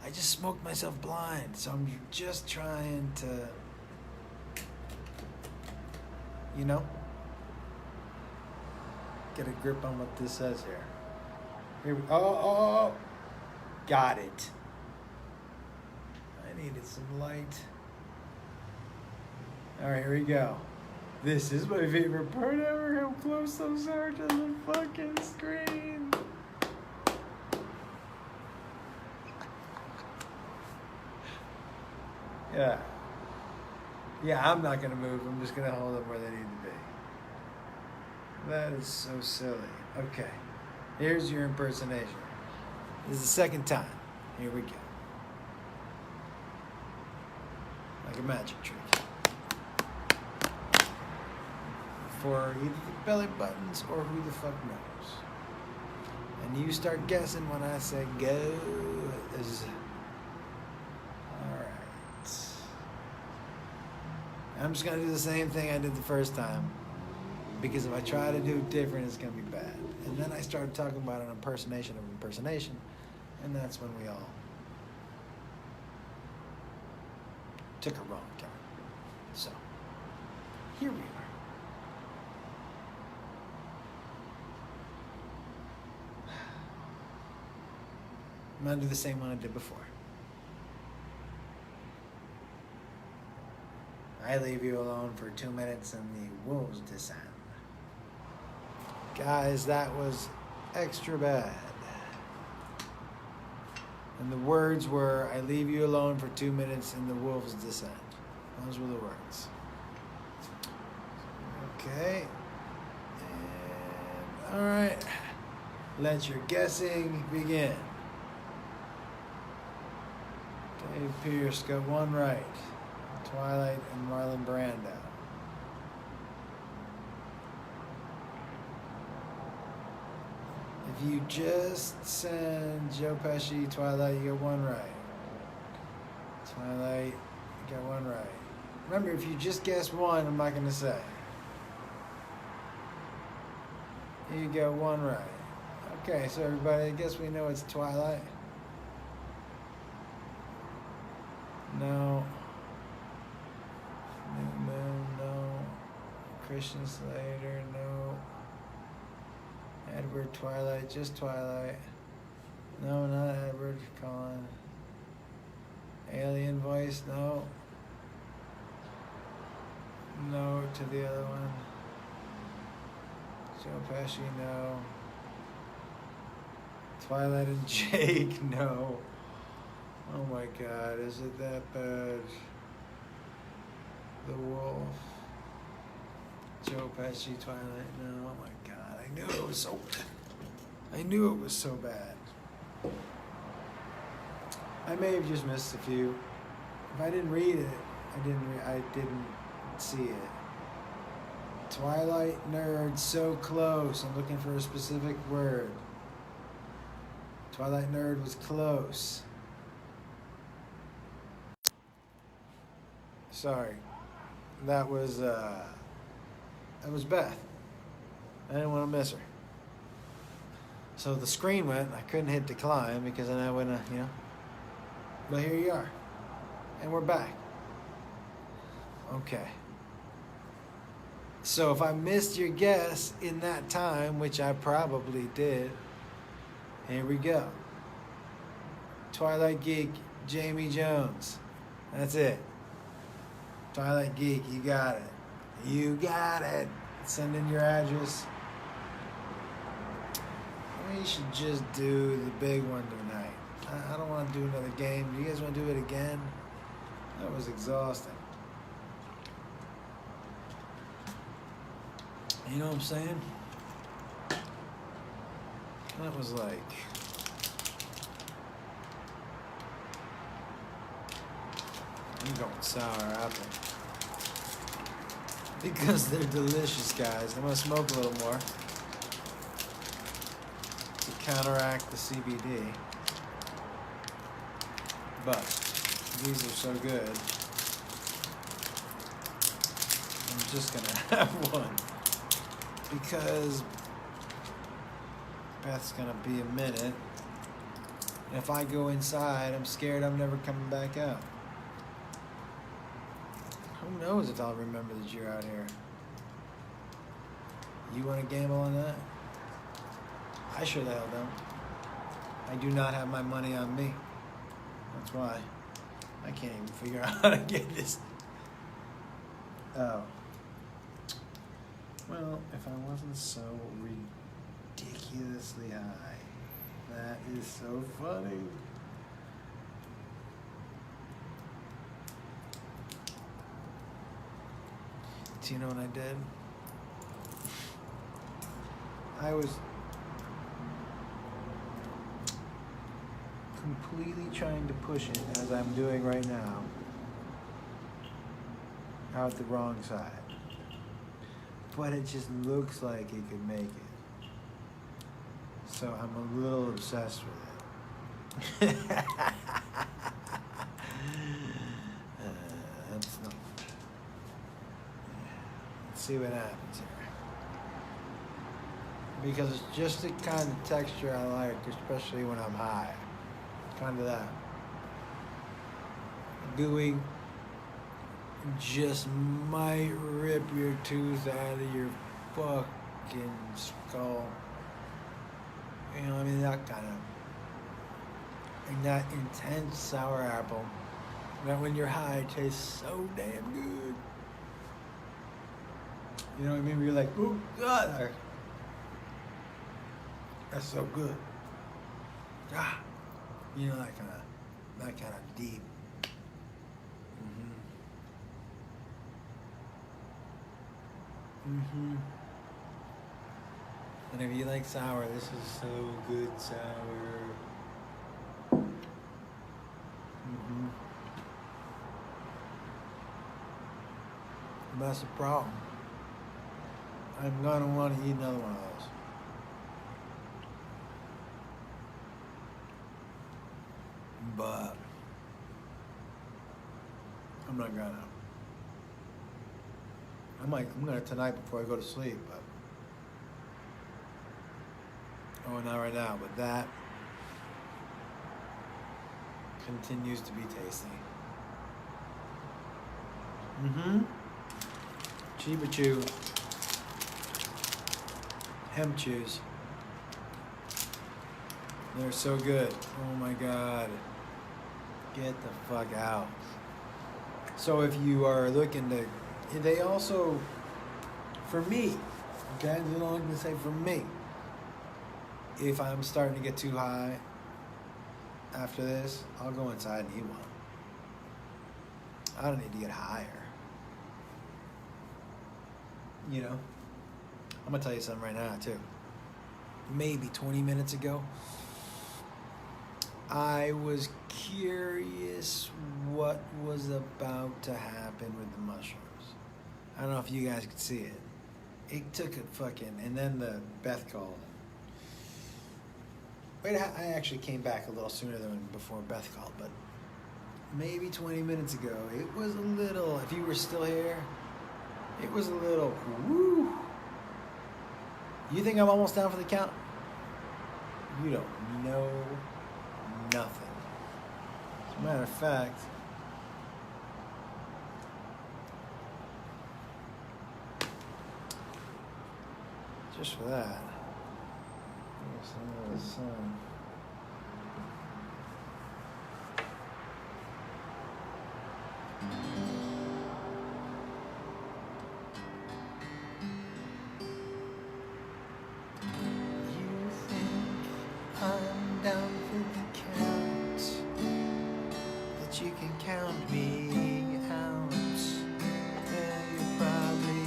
I just smoked myself blind, so I'm just trying to, get a grip on what this says here. Here we oh, got it. I needed some light. All right, here we go. This is my favorite part ever. How close those are to the fucking screen. Yeah. Yeah, I'm not going to move. I'm just going to hold them where they need to be. That is so silly. Okay. Here's your impersonation. This is the second time. Here we go. Like a magic trick. For either the belly buttons or who the fuck knows. And you start guessing when I say go. Alright. I'm just going to do the same thing I did the first time. Because if I try to do it different, it's going to be bad. And then I started talking about an impersonation of impersonation. And that's when we all took a wrong turn. So, here we are. I'm going to do the same one I did before. I leave you alone for 2 minutes and the wolves descend. Guys, that was extra bad. And the words were, I leave you alone for 2 minutes and the wolves descend. Those were the words. Okay. And, all right. Let your guessing begin. Dave Pierce got one right. Twilight and Marlon Brando. If you just send Joe Pesci, Twilight, you got one right. Twilight, you got one right. Remember, if you just guess one, I'm not going to say. You got one right. Okay, so everybody, I guess we know it's Twilight. No. New Moon, no. Christian Slater, no. Edward, Twilight, just Twilight. No, not Edward, Colin. Alien voice, no. No to the other one. Joe Pesci, no. Twilight and Jake, no. Oh my God, is it that bad? The Wolf. Joe Pesci, Twilight, no. Oh my God, I knew it was so bad. I may have just missed a few. If I didn't read it, I didn't see it. Twilight nerd, so close. I'm looking for a specific word. Twilight nerd was close. Sorry. That was Beth. I didn't want to miss her. So the screen went, I couldn't hit decline because then I wouldn't, But here you are. And we're back. Okay. So if I missed your guess in that time, which I probably did, here we go. Twilight Geek, Jamie Jones. That's it. Twilight Geek, you got it. You got it. Send in your address. We should just do the big one tonight. I don't want to do another game. Do you guys want to do it again? That was exhausting. You know what I'm saying? That was like... I'm going sour apple. Because they're delicious, guys. I'm going to smoke a little more to counteract the CBD. But these are so good, I'm just going to have one. Because Beth's going to be a minute. And if I go inside, I'm scared I'm never coming back out. Who knows if I'll remember that you're out here. You want to gamble on that? I sure the hell don't. I do not have my money on me. That's why. I can't even figure out how to get this. Oh. Well, if I wasn't so ridiculously high. That is so funny. Do you know what I did? I was completely trying to push it, as I'm doing right now, out the wrong side. But it just looks like it could make it. So I'm a little obsessed with it. That's not. Let's see what happens here. Because it's just the kind of texture I like, especially when I'm high. Kind of that gooey, just might rip your tooth out of your fucking skull. You know what I mean? That kind of, and that intense sour apple that when you're high tastes so damn good. You know what I mean? You're like, oh God, that's so good. Ah, you know, that kind of deep. And if you like sour, this is so good sour. And that's the problem. I'm gonna want to eat another one of those. But I'm not gonna. I'm gonna tonight before I go to sleep, but not right now. But that continues to be tasty. Chiba Chew hemp chews. They're so good. Oh my God. Get the fuck out. So if you are looking to, they also, for me, okay, you know, I'm gonna say for me, if I'm starting to get too high after this, I'll go inside and eat one. I don't need to get higher. You know? I'm gonna tell you something right now too. Maybe 20 minutes ago, I was curious what was about to happen with the mushrooms. I don't know if you guys could see it. It took a fucking, and then the Beth called. Wait, I actually came back a little sooner than before Beth called, but maybe 20 minutes ago, it was a little, if you were still here, it was a little, woo. You think I'm almost down for the count? You don't know nothing. As a matter of fact, just for that, here's some of the sun. You think I'm down for the count, that you can count me out? Well, you're probably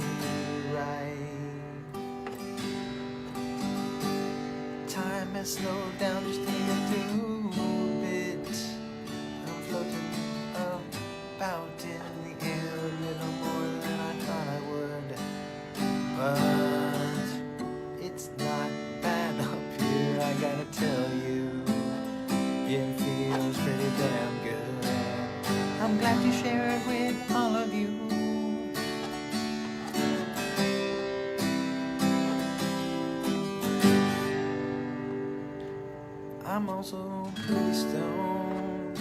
right. Time has slowed down just a little bit. I'm floating about in the air a little more than I thought I would. But it's not bad up here, I gotta tell you. It feels pretty damn good. I'm glad to share it with all of you. I'm also pretty stoned.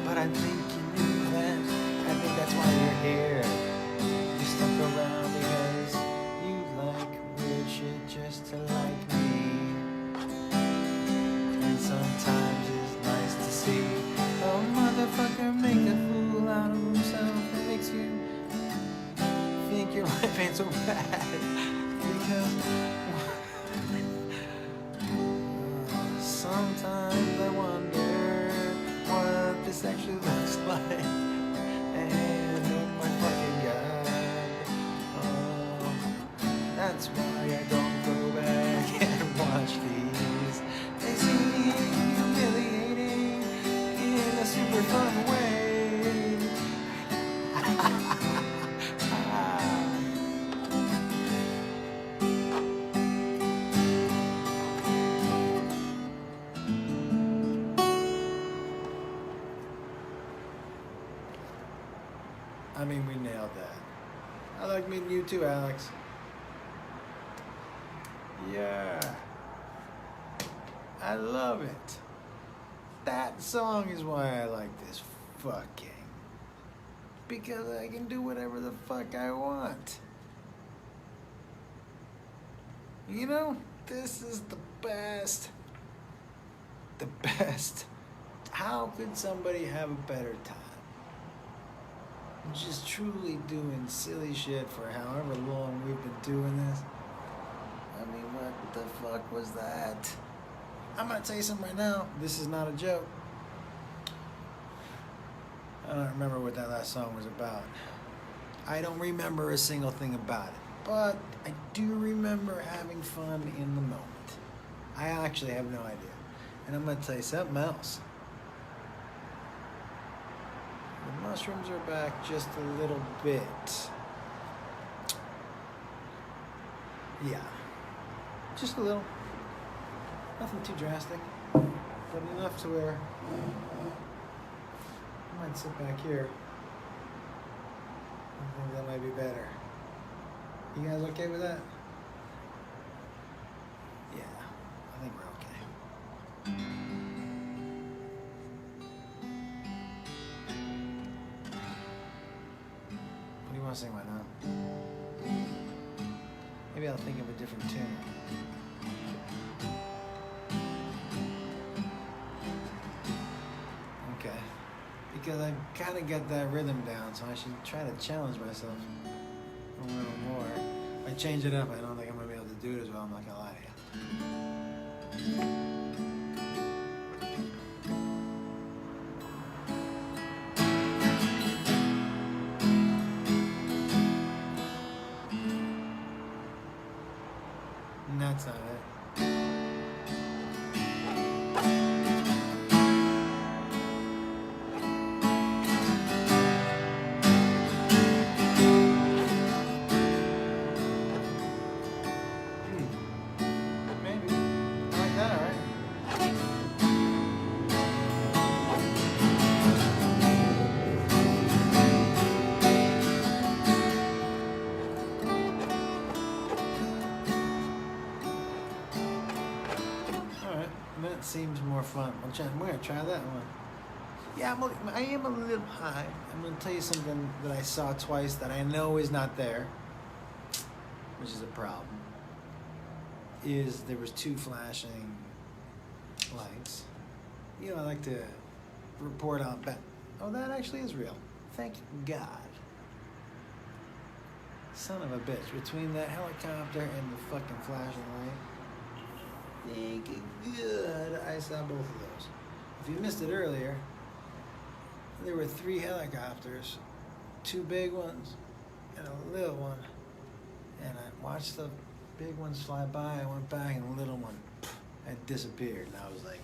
But I think you knew that. I think that's why you're here. You stuck around because you like weird shit just to like me. And sometimes it's nice to see a motherfucker make a fool out of himself. It makes you think your life ain't so bad. Because sometimes I wonder what this actually looks like. And oh my fucking That's why I don't go back and watch these. They seem humiliating in a super fun way. I mean, we nailed that. I like meeting you too, Alex. Yeah. I love it. That song is why I like this fucking. Because I can do whatever the fuck I want. You know, this is the best. The best. How could somebody have a better time? Just truly doing silly shit for however long we've been doing this. I mean, what the fuck was that? I'm gonna tell you something right now. This is not a joke. I don't remember what that last song was about. I don't remember a single thing about it. But I do remember having fun in the moment. I actually have no idea. And I'm gonna tell you something else. The mushrooms are back just a little bit. Yeah. Just a little. Nothing too drastic. But enough to where I might sit back here. I think that might be better. You guys okay with that? Yeah, I think we're okay. What do you want to sing right now? Maybe I'll think of a different tune. Okay. Because I kind of got that rhythm down, so I should try to challenge myself a little more. If I change it up, I don't think I'm going to be able to do it as well. I'm not going to lie to you. And that's not it. Maybe. I like that, alright? Alright, that seems more fun. We're gonna try that one. Yeah, I am a little high. I'm gonna tell you something that I saw twice that I know is not there, which is a problem. Is there was 2 flashing lights. You know, I like to report on back. Oh, that actually is real. Thank God. Son of a bitch. Between that helicopter and the fucking flashing light. Thank God I saw both of those. If you missed it earlier, there were 3 helicopters, 2 big ones and a little one. And I watched the big ones fly by. I went back and the little one had disappeared. And I was like,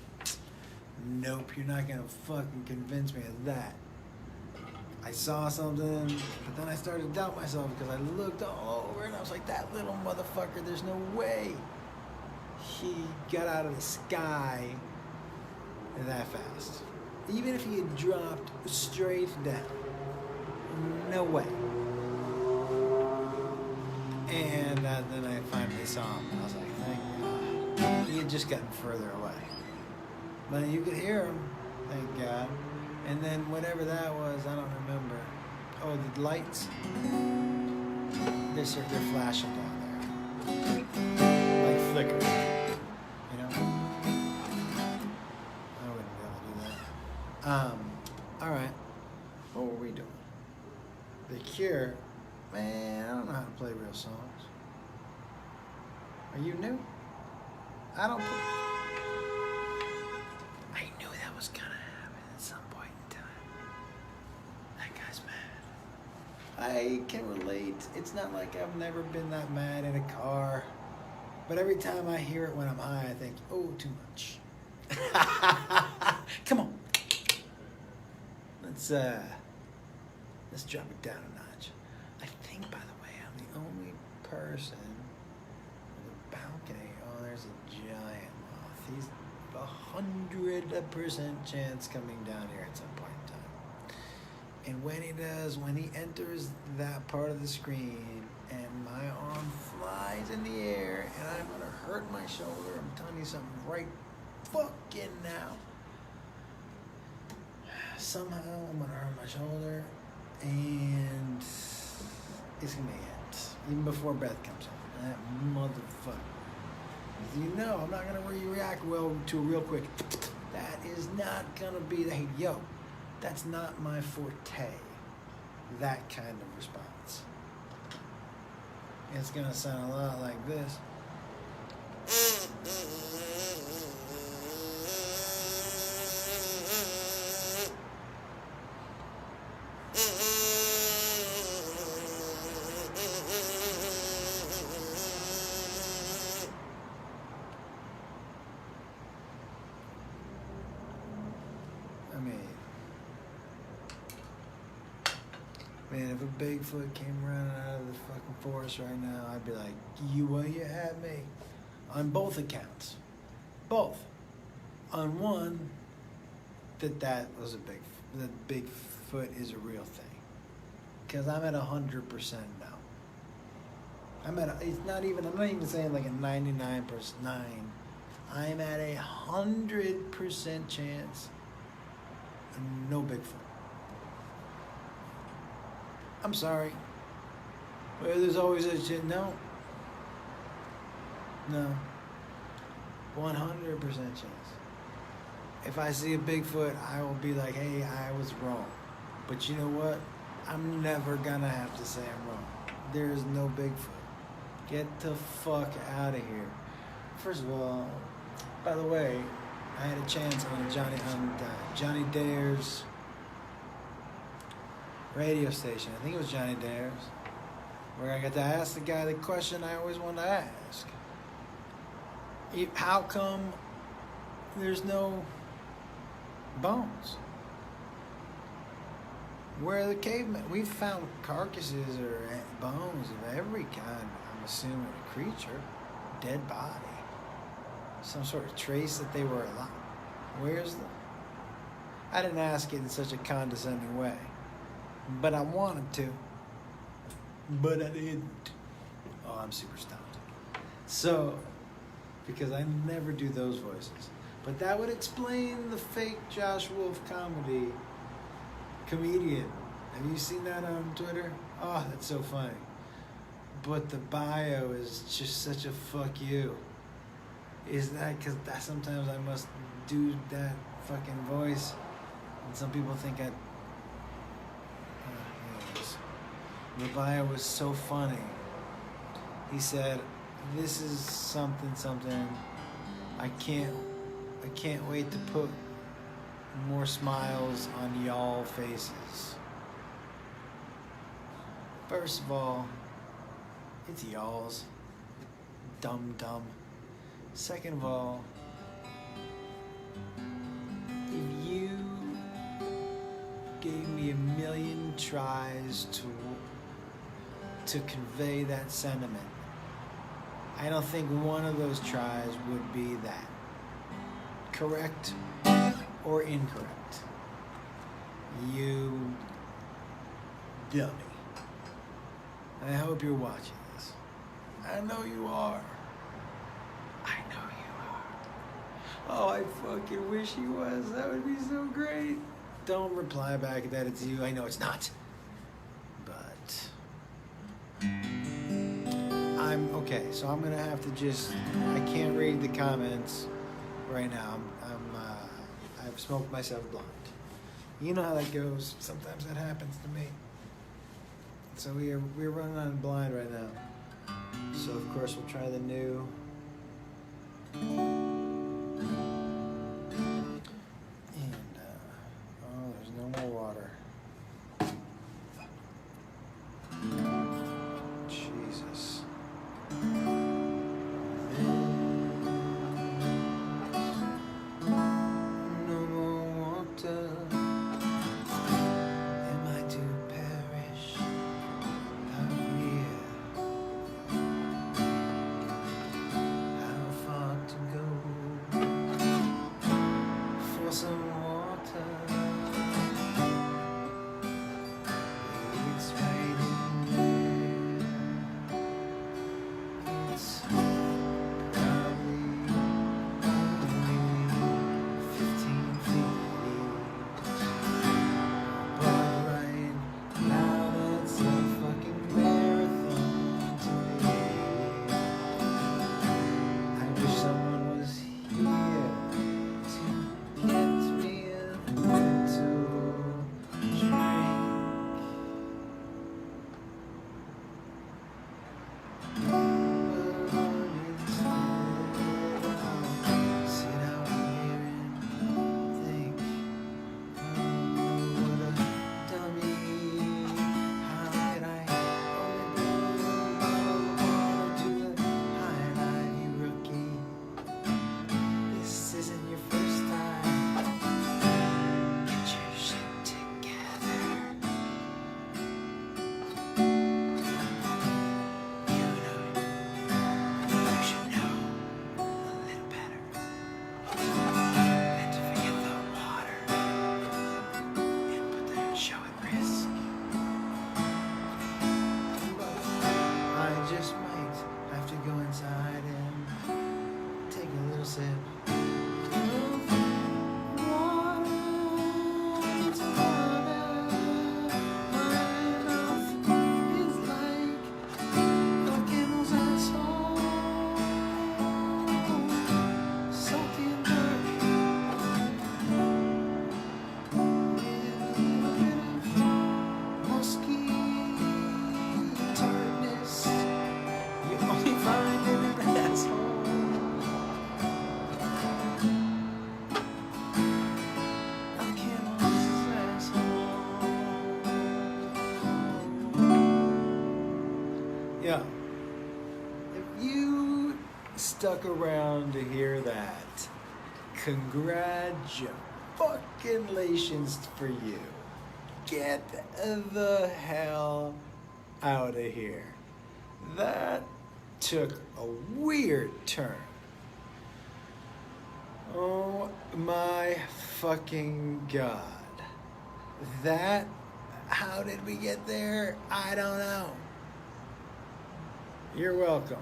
nope, you're not gonna fucking convince me of that. I saw something, but then I started to doubt myself because I looked all over and I was like, that little motherfucker, there's no way he got out of the sky that fast. Even if he had dropped straight down, no way. And then I finally saw him and I was like, thank God. He had just gotten further away. But you could hear him, thank God. And then whatever that was, I don't remember. Oh, the lights. They're flashing down there. Like flicker. You know? I wouldn't be able to do that. Alright. What were we doing? The Cure. Man, I don't know how to play real songs. Are you new? I don't play. I knew that was gonna happen at some point in time. That guy's mad. I can relate. It's not like I've never been that mad in a car. But every time I hear it when I'm high, I think, oh, too much. Come on. Let's drop it down a notch. I think, by the way, I'm the only person with a balcony. Oh, there's a giant moth. He's 100% chance coming down here at some point in time. And when he does, when he enters that part of the screen and my arm flies in the air and I'm gonna hurt my shoulder, I'm telling you something right fucking now. Somehow I'm gonna hurt my shoulder and it's gonna be it. Even before breath comes on. That motherfucker. You know, I'm not gonna react well to a real quick. That is not gonna be the, hey, yo, that's not my forte. That kind of response. It's gonna sound a lot like this. Man, if a Bigfoot came running out of the fucking forest right now, I'd be like, you had me. On both accounts. Both. On one, that was that Bigfoot is a real thing. Because I'm at 100% now. I'm not even saying like a 99%. I'm at 100% chance no Bigfoot. I'm sorry. But there's always a shit. No. 100% chance. If I see a Bigfoot, I will be like, hey, I was wrong. But you know what? I'm never gonna have to say I'm wrong. There is no Bigfoot. Get the fuck out of here. First of all, by the way, I had a chance on Johnny Dare's radio station. I think it was Johnny Dare's, where I got to ask the guy the question I always wanted to ask. How come there's no bones? Where are the cavemen? We've found carcasses or bones of every kind, I'm assuming a creature, dead body, some sort of trace that they were alive. Where's the... I didn't ask it in such a condescending way. But I wanted to. But I didn't. Oh, I'm super stoned. So, because I never do those voices. But that would explain the fake Josh Wolf comedian. Have you seen that on Twitter? Oh, that's so funny. But the bio is just such a fuck you. Is that because sometimes I must do that fucking voice? And some people think I... The bio was so funny. He said, "This is something. I can't wait to put more smiles on y'all faces." First of all, it's y'all's. Dumb. Second of all, if you gave me a million tries to convey that sentiment, I don't think one of those tries would be that. Correct or incorrect? You dummy. I hope you're watching this. I know you are. I know you are. Oh, I fucking wish he was. That would be so great. Don't reply back that it's you. I know it's not. But I'm okay. So I'm gonna have to just. I can't read the comments right now. I've smoked myself blind. You know how that goes. Sometimes that happens to me. So we're running on blind right now. So of course we'll try the new. And oh, there's no more water. sip. Yeah. If you stuck around to hear that, congratulations for you. Get the hell out of here. That took a weird turn. Oh my fucking God. How did we get there? I don't know. You're welcome.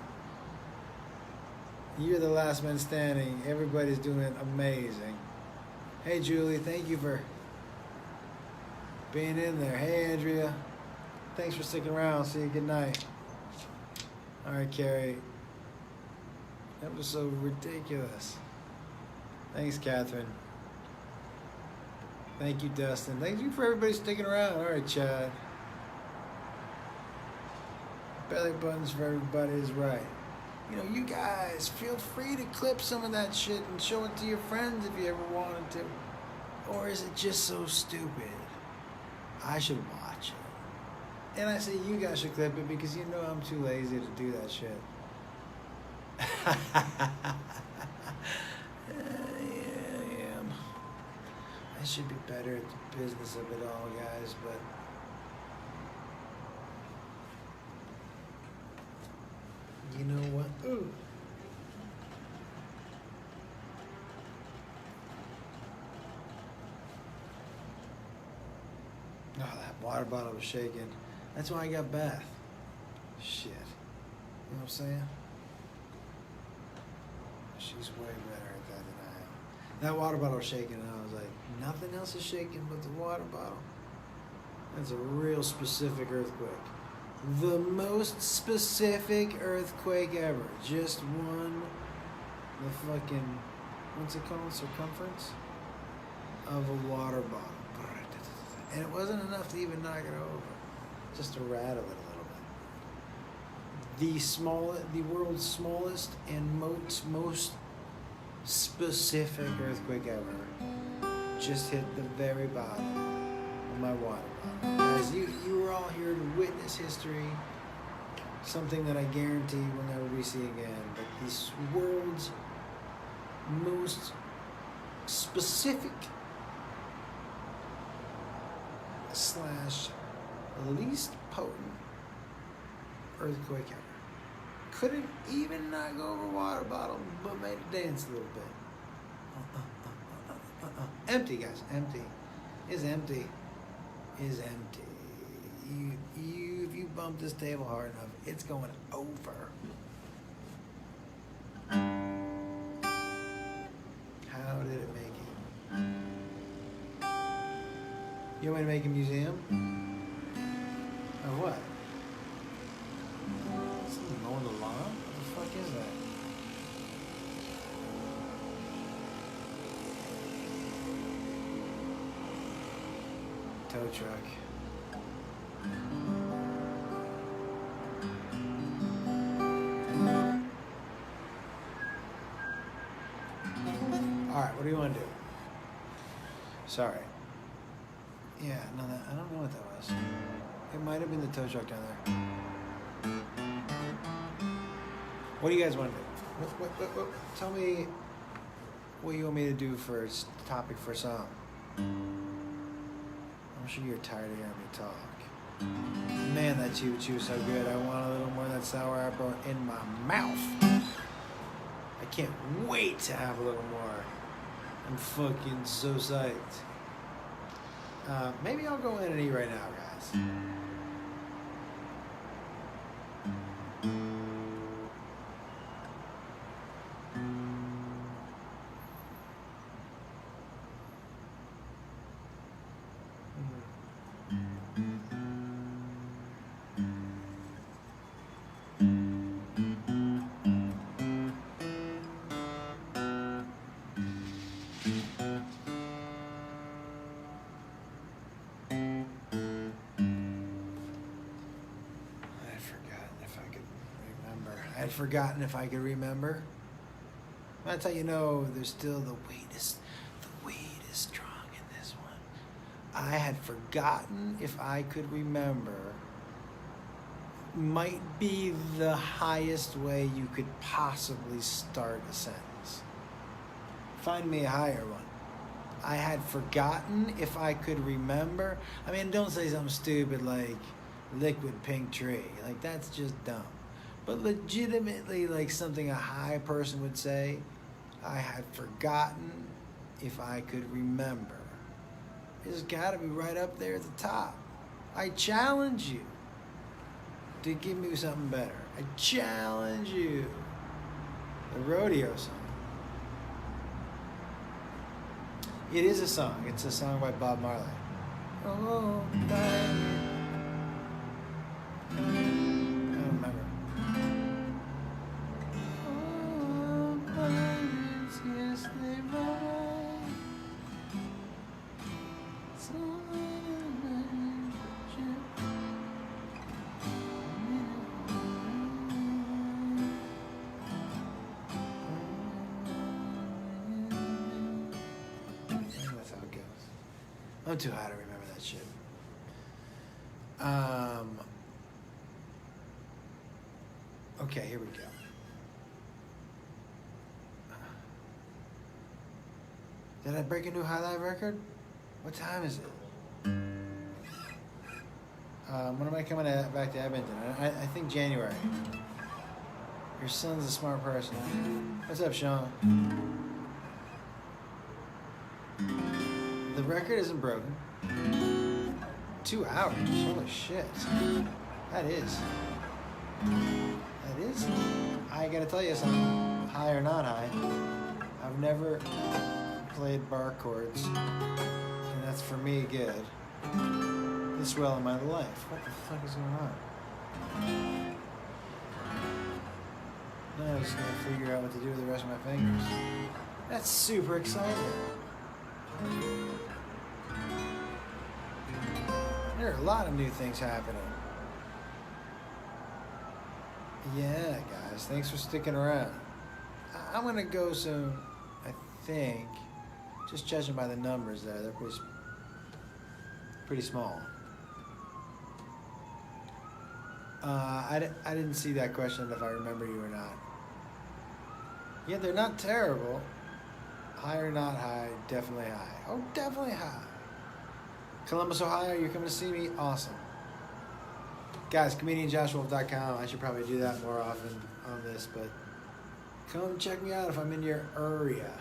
You're the last man standing. Everybody's doing amazing. Hey, Julie, thank you for being in there. Hey, Andrea, thanks for sticking around. See you. Good night. All right, Carrie. That was so ridiculous. Thanks, Catherine. Thank you, Dustin. Thank you for everybody sticking around. All right, Chad. Belly buttons for everybody is right. You know, you guys, feel free to clip some of that shit and show it to your friends if you ever wanted to. Or is it just so stupid? I should watch it. And I say you guys should clip it because you know I'm too lazy to do that shit. Yeah, I am. I should be better at the business of it all, guys, but you know what? Ooh. Oh, that water bottle was shaking. That's why I got Beth. Shit. You know what I'm saying? She's way better at that than I am. That water bottle was shaking, and I was like, nothing else is shaking but the water bottle. That's a real specific earthquake. The most specific earthquake ever. Just one, the fucking, what's it called? Circumference of a water bottle. And it wasn't enough to even knock it over. Just to rattle it a little bit. The world's smallest and most specific earthquake ever just hit the very bottom of my water bottle. Guys, you were all here to witness history, something that I guarantee we'll never be see again. But this world's most specific / least potent earthquake ever. Couldn't even knock over a water bottle, but made it dance a little bit. Empty, guys, empty. Is empty. Is empty. If you bump this table hard enough, it's going over. How did it make it? You want me to make a museum? Or what? Something mowing the lawn? What the fuck is that? Tow truck. Alright, what do you want to do? Sorry. Yeah, no, I don't know what that was. It might have been the tow truck down there. What do you guys want to do? What, tell me what you want me to do for topic for a song. I'm sure you're tired of hearing me talk. Man, that chew is so good. I want a little more of that sour apple in my mouth. I can't wait to have a little more. I'm fucking so psyched. Maybe I'll go in and eat right now, guys. forgotten if I could remember. That's how you know there's still the weight is strong in this one. I had forgotten if I could remember might be the highest way you could possibly start a sentence. Find me a higher one. I had forgotten if I could remember. I mean, don't say something stupid like liquid pink tree. Like, that's just dumb. But legitimately, like something a high person would say, I had forgotten if I could remember. It's got to be right up there at the top. I challenge you to give me something better. I challenge you. The rodeo song. It is a song. It's a song by Bob Marley. Oh, baby. I don't remember. Oh, birds, yes, they ride. So I'm too high to remember that shit. Okay, here we go. Did I break a new highlight record? What time is it? When am I coming back to Edmonton? I think January. Your son's a smart person. What's up, Sean? The record isn't broken. 2 hours. Holy shit. That is. I gotta tell you something. High or not high, I've never played bar chords, and that's for me good. This well in my life. What the fuck is going on? Now I'm just gonna figure out what to do with the rest of my fingers. That's super exciting. There are a lot of new things happening. Yeah, guys, thanks for sticking around. I'm gonna go soon, I think. Just judging by the numbers there, they're pretty small. I didn't see that question if I remember you or not. Yeah, they're not terrible. High or not high, definitely high. Oh, definitely high. Columbus, Ohio, you're coming to see me? Awesome. Guys, comedianjoshwolf.com. I should probably do that more often on this, but come check me out if I'm in your area.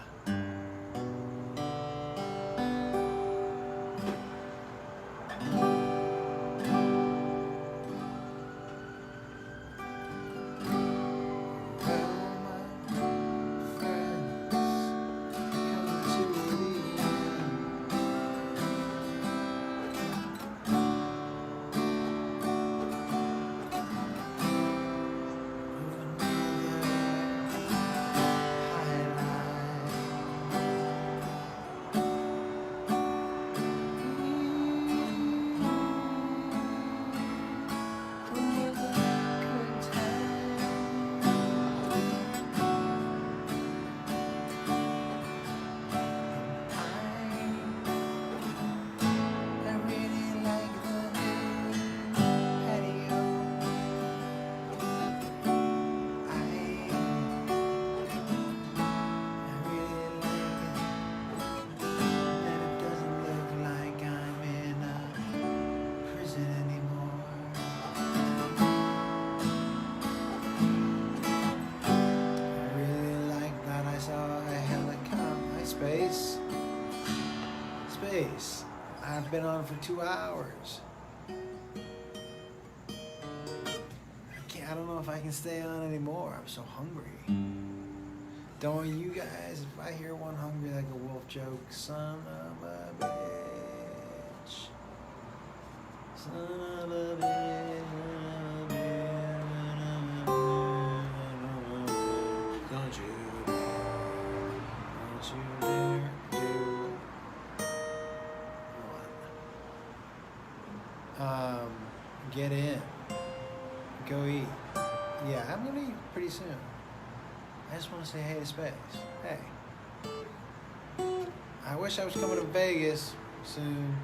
Space. I've been on for 2 hours. I don't know if I can stay on anymore. I'm so hungry. Don't you guys, if I hear one hungry like a wolf joke, son of a bitch. Son of a bitch. Don't you dare do what? Get in. Go eat. Yeah, I'm gonna eat pretty soon. I just want to say hey to Space. Hey. I wish I was coming to Vegas soon.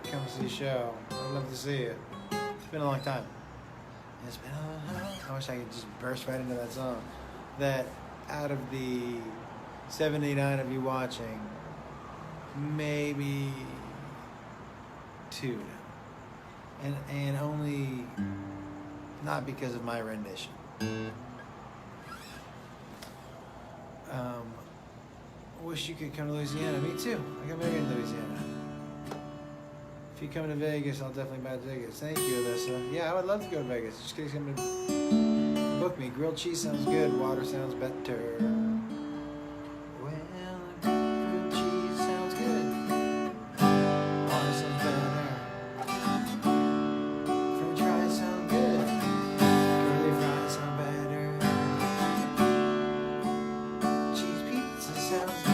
Come see the show. I'd love to see it. It's been a long time. It's been I wish I could just burst right into that song. That out of the 79 of you watching, maybe 2 now. And only not because of my rendition. Wish you could come to Louisiana. Me too. I got married in Louisiana. If you come to Vegas, I'll definitely buy tickets. Thank you, Alyssa. Yeah, I would love to go to Vegas. Just kidding, come to book me. Grilled cheese sounds good. Water sounds better. Well, grilled cheese sounds good. Water sounds better. French fries sound good. Curly fries sound better. Cheese pizza sounds good.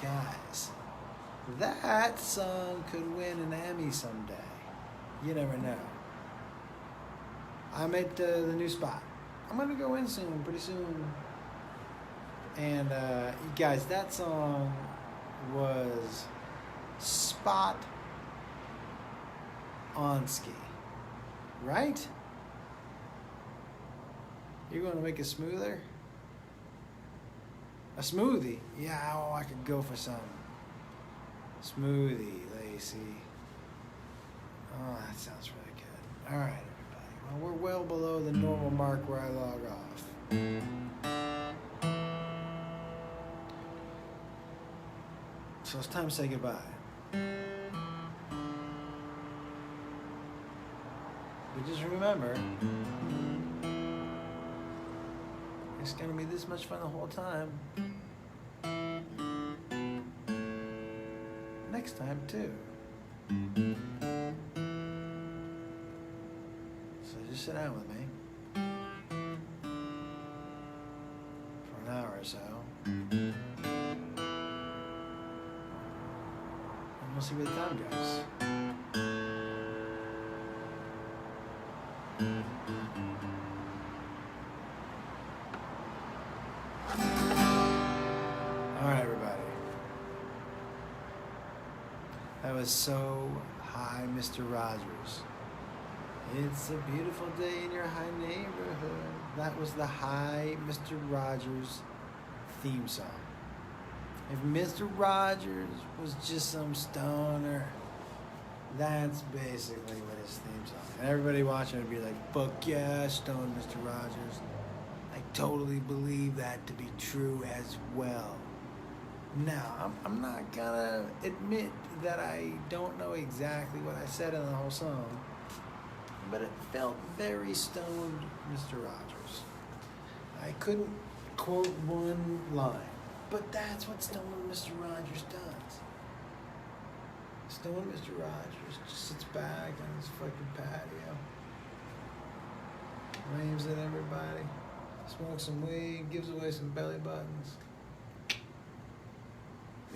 Guys, that song could win an Emmy someday. You never know. I'm at the new spot. I'm gonna go in soon, pretty soon. And you guys, that song was spot on ski, right? You're gonna make it smoother? A smoothie? Yeah, oh, I could go for some. Smoothie, Lacey. Oh, that sounds really good. All right, everybody. Well, we're well below the normal mark where I log off. So it's time to say goodbye. But just remember, it's gonna be this much fun the whole time. Next time too. So just sit down with me for an hour or so, and we'll see where the time goes. Alright, everybody. That was So High, Mr. Rogers. It's a beautiful day in your high neighborhood. That was the High Mr. Rogers theme song. If Mr. Rogers was just some stoner, that's basically what his theme song. And everybody watching would be like, fuck yeah, stone Mr. Rogers. I totally believe that to be true as well. Now, I'm not gonna admit that I don't know exactly what I said in the whole song, but it felt very stoned Mr. Rogers. I couldn't quote one line, but that's what stoned Mr. Rogers does. Stoned Mr. Rogers just sits back on his fucking patio, waves at everybody, smokes some weed, gives away some belly buttons.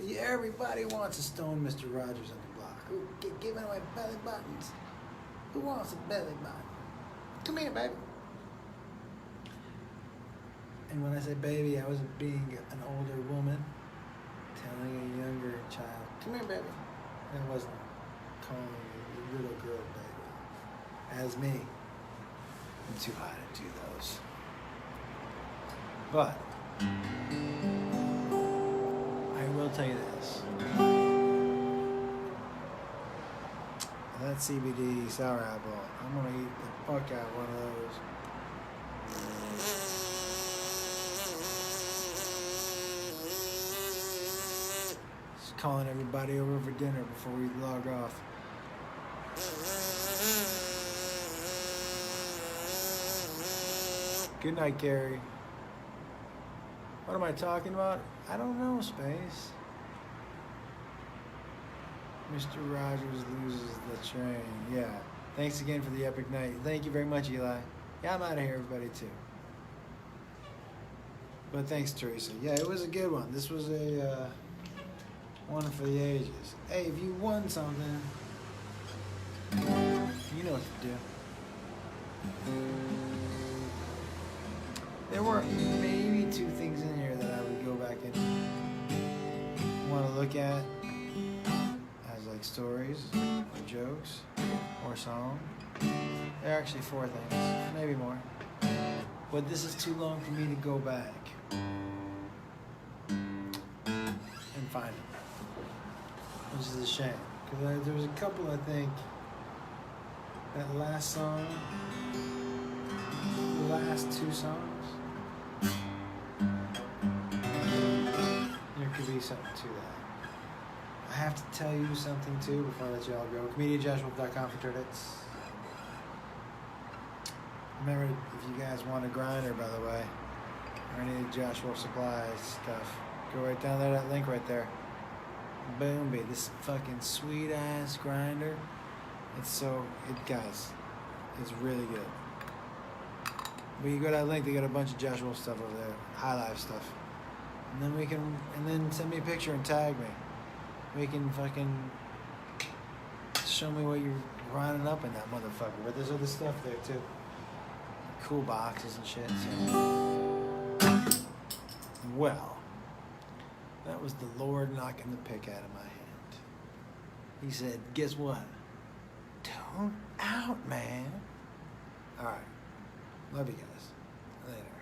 Yeah, everybody wants a stone Mr. Rogers on the block. Who giving away belly buttons? Who wants a belly button? Come here, baby. And when I say baby, I was being an older woman telling a younger child, come here, baby. And I wasn't calling a little girl baby. As me. I'm too high to do those. But I will tell you this. That CBD sour apple, I'm gonna eat the fuck out of one of those. Just calling everybody over for dinner before we log off. Good night, Gary. What am I talking about? I don't know, Space. Mr. Rogers loses the train. Yeah. Thanks again for the epic night. Thank you very much, Eli. Yeah, I'm out of here, everybody, too. But thanks, Teresa. Yeah, it was a good one. This was a one for the ages. Hey, if you won something, you know what to do. There were maybe 2 things in here that I would go back and want to look at as like stories or jokes or song. There are actually 4 things, maybe more. But this is too long for me to go back and find it, which is a shame. Because there was a couple, I think, that last song, the last 2 songs, there could be something to that. I have to tell you something too before I let you all go. ComedianJoshWolf.com for credits. Remember, if you guys want a grinder, by the way, or any of Josh Wolf Supply stuff, go right down there, that link right there. Boom, baby. This fucking sweet ass grinder. Guys, it's really good. But you go to that link, they got a bunch of Josh Wolf stuff over there, high life stuff. And then send me a picture and tag me. We can fucking show me what you're grinding up in that motherfucker. But there's other stuff there too. Cool boxes and shit. So. Well, that was the Lord knocking the pick out of my hand. He said, guess what? Tone out, man. All right. Love you guys. Later.